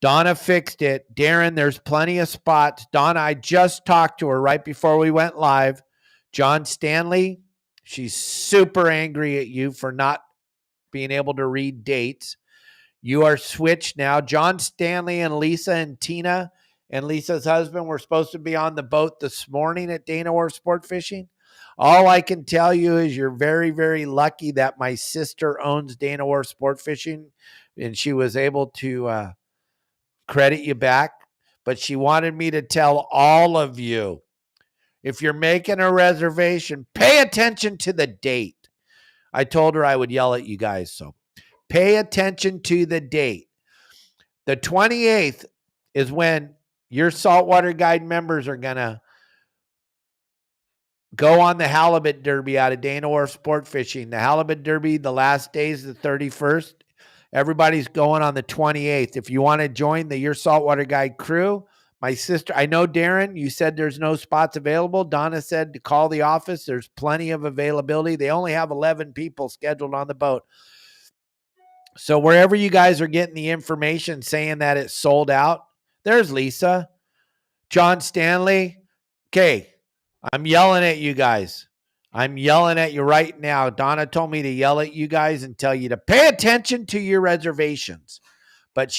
Donna fixed it. Darren, there's plenty of spots. Donna, I just talked to her right before we went live. John Stanley, she's super angry at you for not being able to read dates. You are switched now. John Stanley and Lisa and Tina and Lisa's husband were supposed to be on the boat this morning at Dana Wharf Sport Fishing. All I can tell you is you're very, very lucky that my sister owns Dana Wharf Sport Fishing, and she was able to credit you back. But she wanted me to tell all of you, if you're making a reservation, pay attention to the date. I told her I would yell at you guys, so pay attention to the date. The 28th is when your Saltwater Guide members are going to go on the Halibut Derby out of Dana Wharf Sport Fishing. The Halibut Derby, the last day is the 31st. Everybody's going on the 28th. If you want to join the Your Saltwater Guide crew, my sister, I know, Darren, you said there's no spots available. Donna said to call the office. There's plenty of availability. They only have 11 people scheduled on the boat. So wherever you guys are getting the information saying that it's sold out, there's Lisa. John Stanley. Okay, I'm yelling at you guys. I'm yelling at you right now. Donna told me to yell at you guys and tell you to pay attention to your reservations. But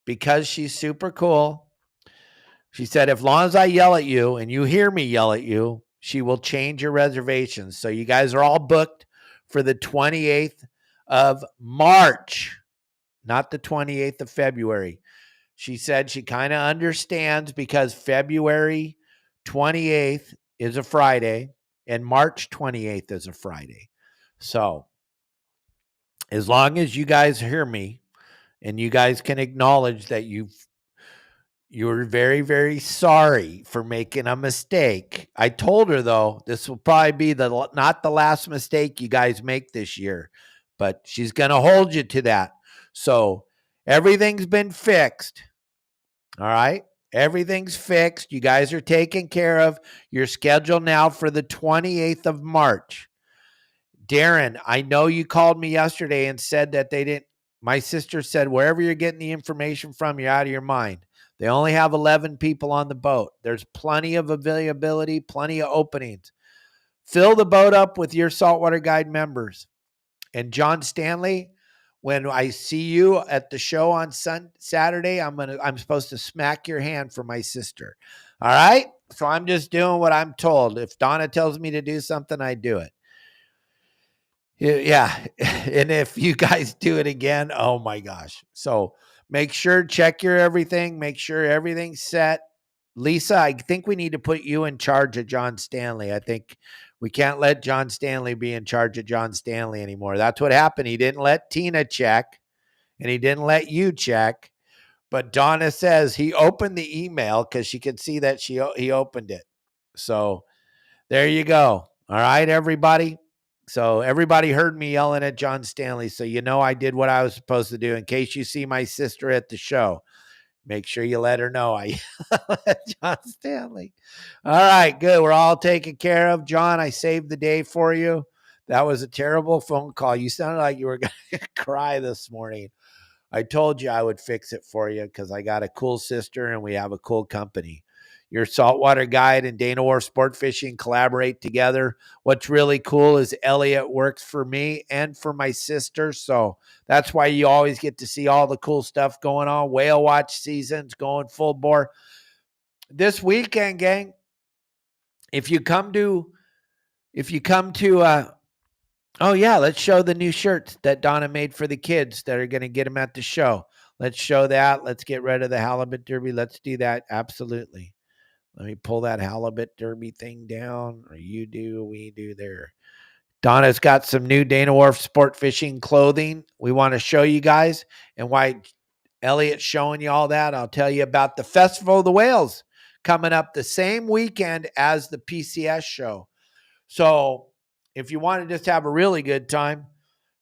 because she's super cool, she said, as long as I yell at you and you hear me yell at you, she will change your reservations. So you guys are all booked for the 28th of March, not the 28th of February. She said she kind of understands because February 28th is a Friday, and March 28th is a Friday. So as long as you guys hear me and you guys can acknowledge that you're very, very sorry for making a mistake. I told her, though, this will probably be not the last mistake you guys make this year, but she's going to hold you to that. So everything's been fixed. All right. Everything's fixed. You guys are taken care of. You're scheduled now for the 28th of March. Darren, I know you called me yesterday and said that they didn't. My sister said, wherever you're getting the information from, you're out of your mind. They only have 11 people on the boat. There's plenty of availability, plenty of openings. Fill the boat up with your Saltwater Guide members. And John Stanley, when I see you at the show on Saturday, I'm supposed to smack your hand for my sister. All right? So I'm just doing what I'm told. If Donna tells me to do something, I do it. Yeah. And if you guys do it again, oh my gosh. So make sure, check your everything, make sure everything's set. Lisa, I think we need to put you in charge of John Stanley. I think we can't let John Stanley be in charge of John Stanley anymore. That's what happened. He didn't let Tina check and he didn't let you check. But Donna says he opened the email because she could see that he opened it. So there you go. All right, everybody. So everybody heard me yelling at John Stanley. So you know I did what I was supposed to do. In case you see my sister at the show, make sure you let her know I yell at John Stanley. All right, good. We're all taken care of. John, I saved the day for you. That was a terrible phone call. You sounded like you were going to cry this morning. I told you I would fix it for you because I got a cool sister and we have a cool company. Your Saltwater Guide and Dana Wharf Sport Fishing collaborate together. What's really cool is Elliot works for me and for my sister. So that's why you always get to see all the cool stuff going on. Whale watch season's going full bore. This weekend, gang, if you come to oh, yeah, let's show the new shirts that Donna made for the kids that are going to get them at the show. Let's show that. Let's get rid of the halibut derby. Let's do that. Absolutely. Let me pull that halibut derby thing down. Or you do, we do there. Donna's got some new Dana Wharf sport fishing clothing we want to show you guys. And why Elliot's showing you all that, I'll tell you about the Festival of the Whales coming up the same weekend as the PCS show. So if you want to just have a really good time,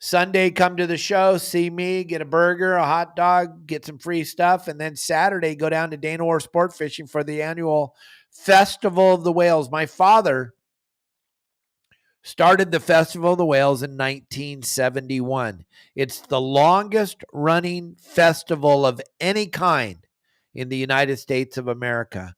Sunday, come to the show, see me, get a burger, a hot dog, get some free stuff. And then Saturday, go down to Dana Wharf Sport Fishing for the annual Festival of the Whales. My father started the Festival of the Whales in 1971. It's the longest running festival of any kind in the United States of America.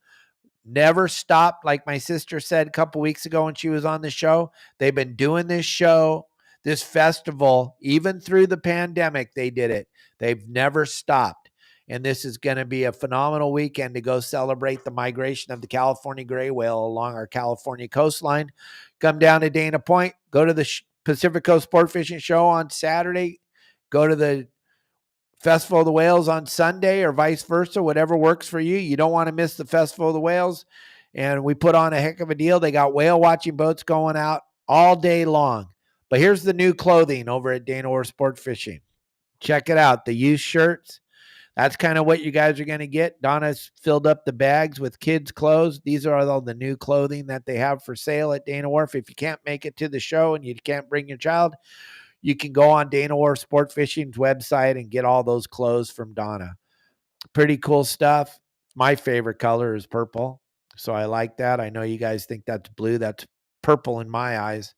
Never stopped. Like my sister said a couple weeks ago when she was on the show, they've been doing this show, this festival, even through the pandemic, they did it. They've never stopped. And this is going to be a phenomenal weekend to go celebrate the migration of the California gray whale along our California coastline. Come down to Dana Point, go to the Pacific Coast Sport Fishing Show on Saturday, go to the Festival of the Whales on Sunday or vice versa, whatever works for you. You don't want to miss the Festival of the Whales. And we put on a heck of a deal. They got whale watching boats going out all day long. But here's the new clothing over at Dana Wharf Sport Fishing. Check it out. The used shirts. That's kind of what you guys are going to get. Donna's filled up the bags with kids' clothes. These are all the new clothing that they have for sale at Dana Wharf. If you can't make it to the show and you can't bring your child, you can go on Dana Wharf Sport Fishing's website and get all those clothes from Donna. Pretty cool stuff. My favorite color is purple, so I like that. I know you guys think that's blue. That's purple in my eyes.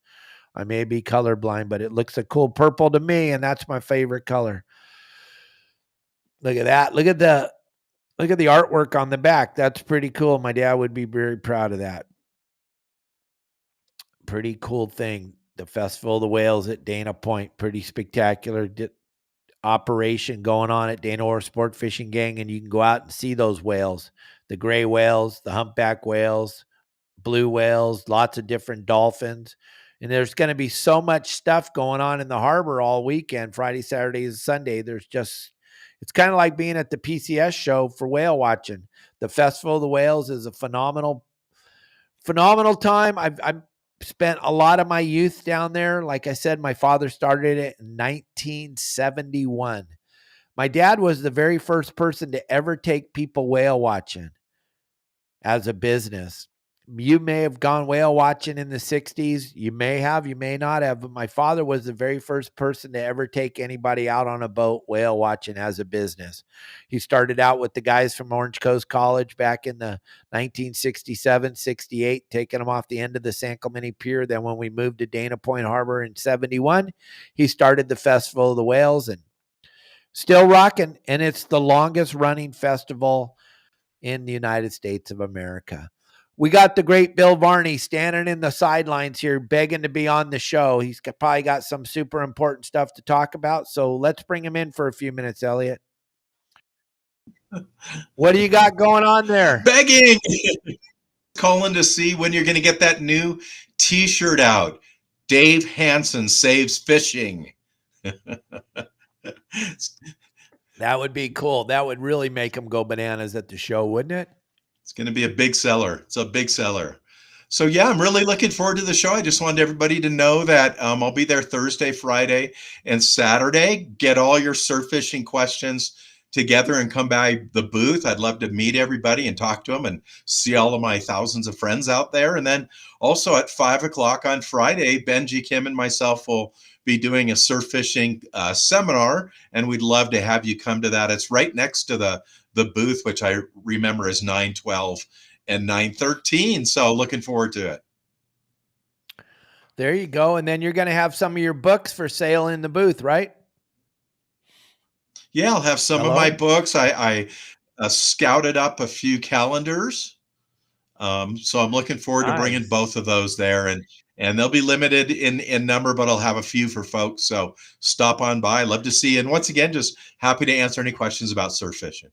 I may be colorblind, but it looks a cool purple to me, and that's my favorite color. Look at that. Look at the artwork on the back. That's pretty cool. My dad would be very proud of that. Pretty cool thing. The Festival of the Whales at Dana Point. Pretty spectacular operation going on at Dana Wharf Sport Fishing Gang, and you can go out and see those whales, the gray whales, the humpback whales, blue whales, lots of different dolphins. And there's going to be so much stuff going on in the harbor all weekend, Friday, Saturday, and Sunday. It's kind of like being at the PCS show for whale watching. The Festival of the Whales is a phenomenal phenomenal time. I've spent a lot of my youth down there. Like I said, my father started it in 1971. My dad was the very first person to ever take people whale watching as a business. You may have gone whale watching in the 60s. You may have, you may not have. But my father was the very first person to ever take anybody out on a boat whale watching as a business. He started out with the guys from Orange Coast College back in the 1967, 68, taking them off the end of the San Clemente Pier. Then when we moved to Dana Point Harbor in 71, he started the Festival of the Whales and still rocking. And it's the longest running festival in the United States of America. We got the great Bill Varney standing in the sidelines here, begging to be on the show. He's probably got some super important stuff to talk about. So let's bring him in for a few minutes, Elliot. What do you got going on there? Begging. Calling to see when you're going to get that new T-shirt out. Dave Hansen saves fishing. That would be cool. That would really make him go bananas at the show, wouldn't it? It's going to be a big seller. It's a big seller. So yeah, I'm really looking forward to the show. I just wanted everybody to know that I'll be there Thursday, Friday, and Saturday. Get all your surf fishing questions together and come by the booth. I'd love to meet everybody and talk to them and see all of my thousands of friends out there. And then also at 5:00 on Friday, Benji, Kim, and myself will be doing a surf fishing seminar, and we'd love to have you come to that. It's right next to the booth, which I remember is 912 and 913. So looking forward to it. There you go. And then you're going to have some of your books for sale in the booth, right? Yeah, I'll have some of my books. I scouted up a few calendars. So I'm looking forward to bringing both of those there, and they'll be limited in number, but I'll have a few for folks. So stop on by. Love to see you. And once again, just happy to answer any questions about surf fishing.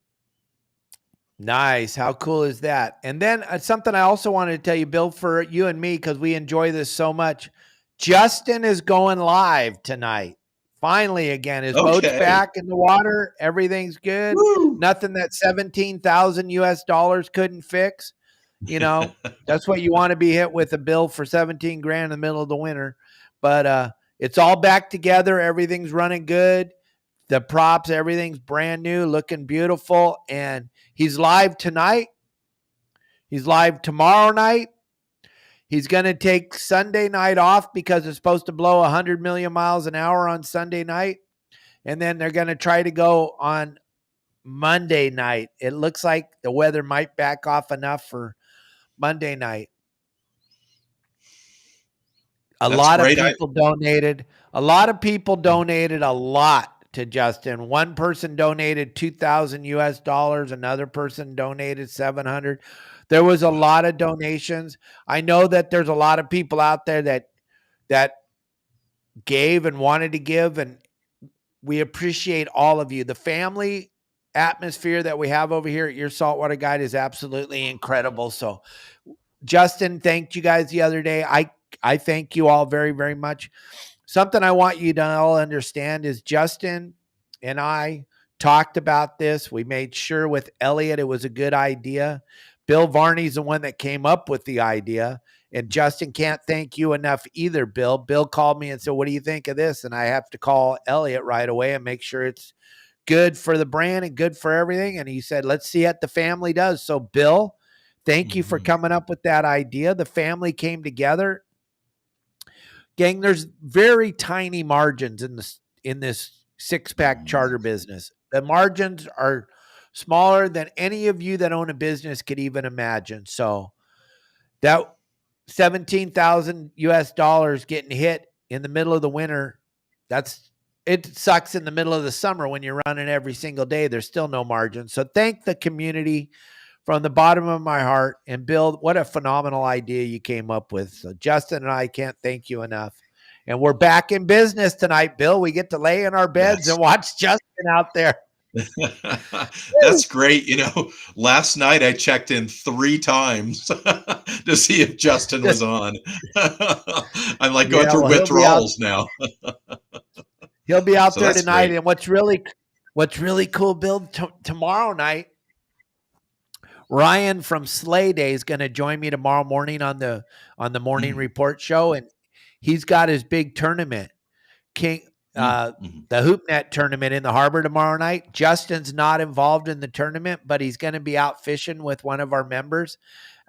Nice. How cool is that? And then something I also wanted to tell you, Bill, for you and me, because we enjoy this so much. Justin is going live tonight. Finally, again, his boat's back in the water. Everything's good. Woo. Nothing that 17,000 US dollars couldn't fix. You know, that's what you want to be hit with, a bill for 17 grand in the middle of the winter. But it's all back together. Everything's running good. The props, everything's brand new, looking beautiful. And he's live tonight. He's live tomorrow night. He's going to take Sunday night off because it's supposed to blow 100 million miles an hour on Sunday night. And then they're going to try to go on Monday night. It looks like the weather might back off enough for Monday night. A lot of people donated. A lot of people donated a lot to Justin. One person donated 2,000 US dollars. Another person donated 700. There was a lot of donations. I know that there's a lot of people out there that gave and wanted to give, and we appreciate all of you. The family atmosphere that we have over here at your Saltwater Guide is absolutely incredible. So Justin thanked you guys the other day. I thank you all very, very much. Something I want you to all understand is Justin and I talked about this. We made sure with Elliot it was a good idea. Bill Varney's the one that came up with the idea. And Justin can't thank you enough either, Bill. Bill called me and said, what do you think of this? And I have to call Elliot right away and make sure it's good for the brand and good for everything. And he said, let's see what the family does. So Bill, thank you for coming up with that idea. The family came together. Gang, there's very tiny margins in this six-pack charter business. The margins are smaller than any of you that own a business could even imagine. So that 17,000 US dollars getting hit in the middle of the winter, it sucks in the middle of the summer when you're running every single day. There's still no margin. So thank the community from the bottom of my heart. And Bill, what a phenomenal idea you came up with. So Justin and I can't thank you enough. And we're back in business tonight, Bill. We get to lay in our beds and watch Justin out there. That's great. You know, last night I checked in 3 times to see if Justin was on. I'm like going through withdrawals now. He'll be out there tonight. Great. And what's really cool, Bill, tomorrow night, Ryan from Sleigh Day is going to join me tomorrow morning on the morning report show, and he's got his big tournament, the Hoop Net tournament in the harbor tomorrow night. Justin's not involved in the tournament, but he's going to be out fishing with one of our members,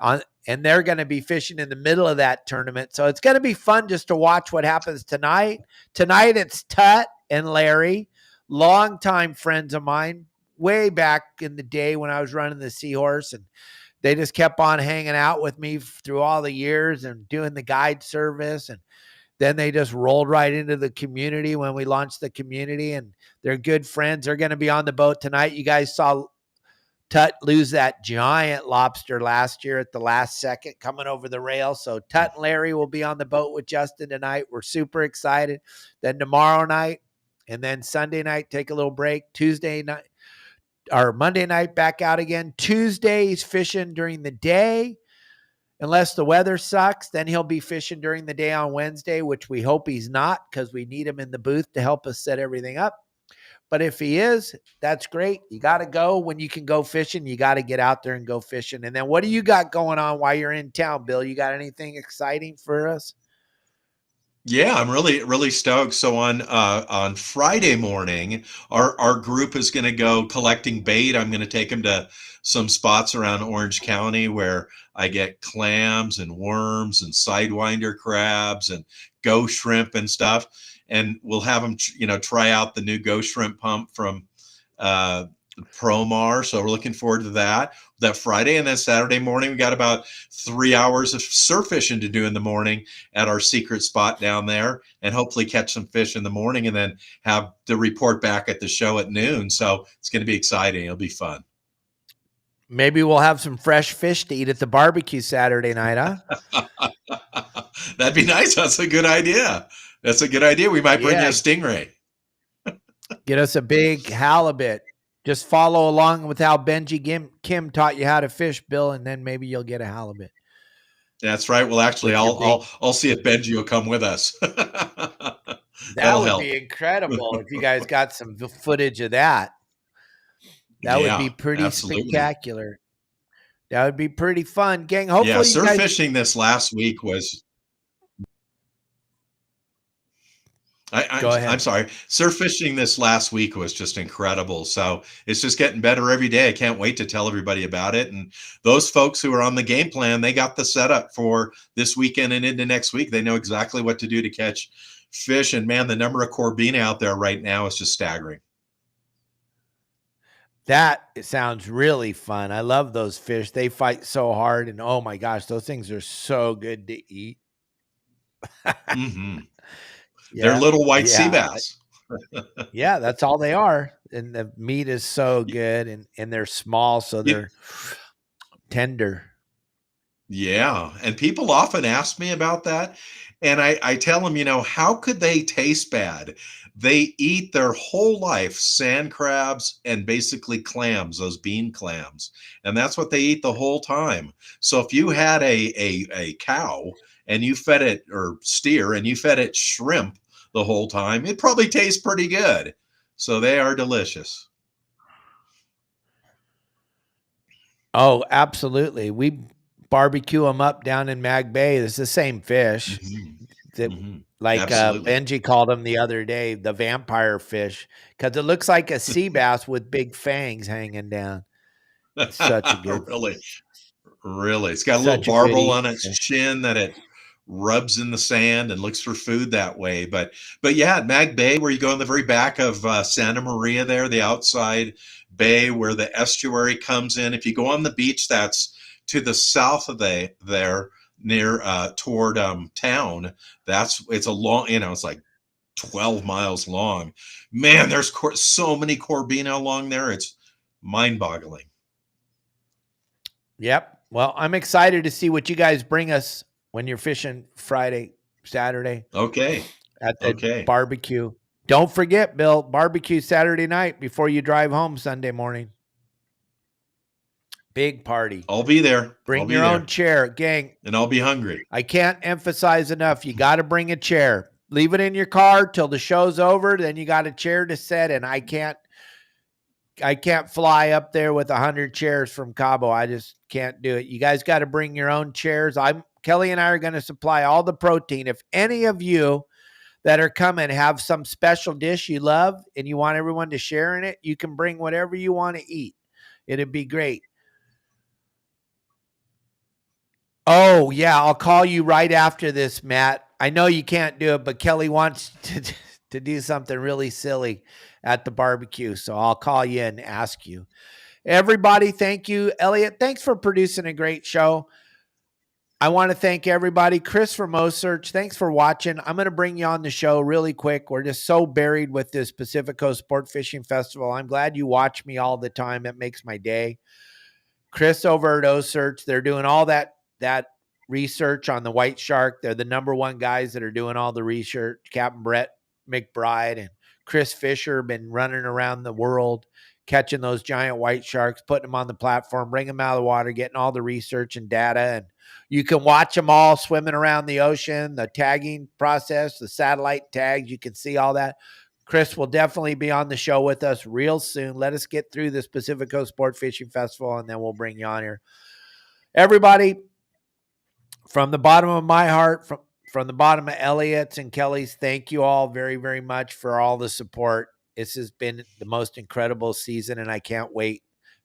and they're going to be fishing in the middle of that tournament. So it's going to be fun just to watch what happens tonight. Tonight it's Tut and Larry, longtime friends of mine, way back in the day when I was running the Seahorse, and they just kept on hanging out with me through all the years and doing the guide service. And then they just rolled right into the community when we launched the community, and they're good friends. They're going to be on the boat tonight. You guys saw Tut lose that giant lobster last year at the last second coming over the rail. So Tut and Larry will be on the boat with Justin tonight. We're super excited. Then tomorrow night, and then Sunday night, take a little break. Tuesday night or Monday night, back out again. Tuesday, he's fishing during the day. Unless the weather sucks, then he'll be fishing during the day on Wednesday, which we hope he's not, because we need him in the booth to help us set everything up. But if he is, that's great. You got to go when you can go fishing. You got to get out there and go fishing. And then what do you got going on while you're in town, Bill? You got anything exciting for us? Yeah, I'm really, really stoked. So on Friday morning, our group is going to go collecting bait. I'm going to take them to some spots around Orange County where I get clams and worms and sidewinder crabs and ghost shrimp and stuff. And we'll have them, try out the new ghost shrimp pump from Promar. So we're looking forward to that Friday. And then Saturday morning, we got about 3 hours of surf fishing to do in the morning at our secret spot down there, and hopefully catch some fish in the morning and then have the report back at the show at noon. So it's going to be exciting. It'll be fun. Maybe we'll have some fresh fish to eat at the barbecue Saturday night, huh? That'd be nice. That's a good idea. We might bring you a stingray. Get us a big halibut. Just follow along with how Benji Kim taught you how to fish, Bill, and then maybe you'll get a halibut. That's right. Well, actually, I'll see if Benji will come with us. That would be incredible if you guys got some footage of that. That would be pretty spectacular. That would be pretty fun, gang. Hopefully, surf fishing this last week was. Go ahead. I'm sorry. Surf fishing this last week was just incredible. So it's just getting better every day. I can't wait to tell everybody about it. And those folks who are on the game plan, they got the setup for this weekend and into next week. They know exactly what to do to catch fish. And man, the number of corbina out there right now is just staggering. That sounds really fun. I love those fish. They fight so hard. And oh my gosh, those things are so good to eat. Mm-hmm. They're little white sea bass. Yeah, that's all they are. And the meat is so good, and they're small, so they're tender. Yeah. And people often ask me about that. And I tell them, how could they taste bad? They eat their whole life sand crabs and basically clams, those bean clams. And that's what they eat the whole time. So if you had a cow and you fed it, or steer, and you fed it shrimp the whole time, it probably tastes pretty good. So they are delicious. Oh, absolutely. We barbecue them up down in Mag Bay. It's the same fish. Benji called them the other day, the vampire fish, because it looks like a sea bass with big fangs hanging down. It's such a good Really. It's got a little barbel on its chin that it rubs in the sand and looks for food that way. But yeah, at Mag Bay, where you go in the very back of Santa Maria there, the outside bay where the estuary comes in. If you go on the beach that's to the south of there near toward town, it's a long, it's like 12 miles long. Man, there's so many corbina along there. It's mind-boggling. Yep. Well, I'm excited to see what you guys bring us when you're fishing Friday, Saturday. Okay. At the barbecue. Don't forget, Bill, barbecue Saturday night before you drive home Sunday morning. Big party. I'll be there. Bring your own chair, gang. And I'll be hungry. I can't emphasize enough. You got to bring a chair. Leave it in your car till the show's over. Then you got a chair to set. And I can't can't fly up there with 100 chairs from Cabo. I just can't do it. You guys got to bring your own chairs. Kelly and I are going to supply all the protein. If any of you that are coming have some special dish you love and you want everyone to share in it, you can bring whatever you want to eat. It'd be great. Oh, yeah, I'll call you right after this, Matt. I know you can't do it, but Kelly wants to do something really silly at the barbecue, so I'll call you and ask you. Everybody, thank you. Elliot, thanks for producing a great show. I want to thank everybody. Chris from Search, thanks for watching. I'm going to bring you on the show really quick. We're just so buried with this Pacific Coast Sport Fishing Festival. I'm glad you watch me all the time. It makes my day. Chris over at Search, they're doing all that research on the white shark. They're the number one guys that are doing all the research. Captain Brett McBride and Chris Fisher have been running around the world catching those giant white sharks, putting them on the platform, bringing them out of the water, getting all the research and data. And you can watch them all swimming around the ocean, the tagging process, the satellite tags. You can see all that. Chris will definitely be on the show with us real soon. Let us get through this Pacific Coast Sport Fishing Festival, and then we'll bring you on here. Everybody, from the bottom of my heart, from the bottom of Elliot's and Kelly's, thank you all very, very much for all the support. This has been the most incredible season, and I can't wait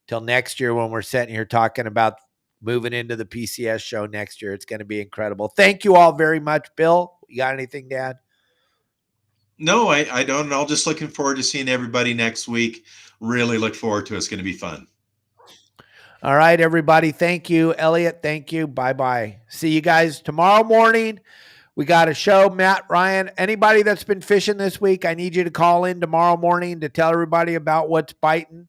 till next year when we're sitting here talking about moving into the PCS show next year. It's going to be incredible. Thank you all very much. Bill, you got anything to add? No, I don't. I'm just looking forward to seeing everybody next week. Really look forward to it. It's going to be fun. All right, everybody. Thank you. Elliot, thank you. Bye-bye. See you guys tomorrow morning. We got a show. Matt, Ryan, anybody that's been fishing this week, I need you to call in tomorrow morning to tell everybody about what's biting.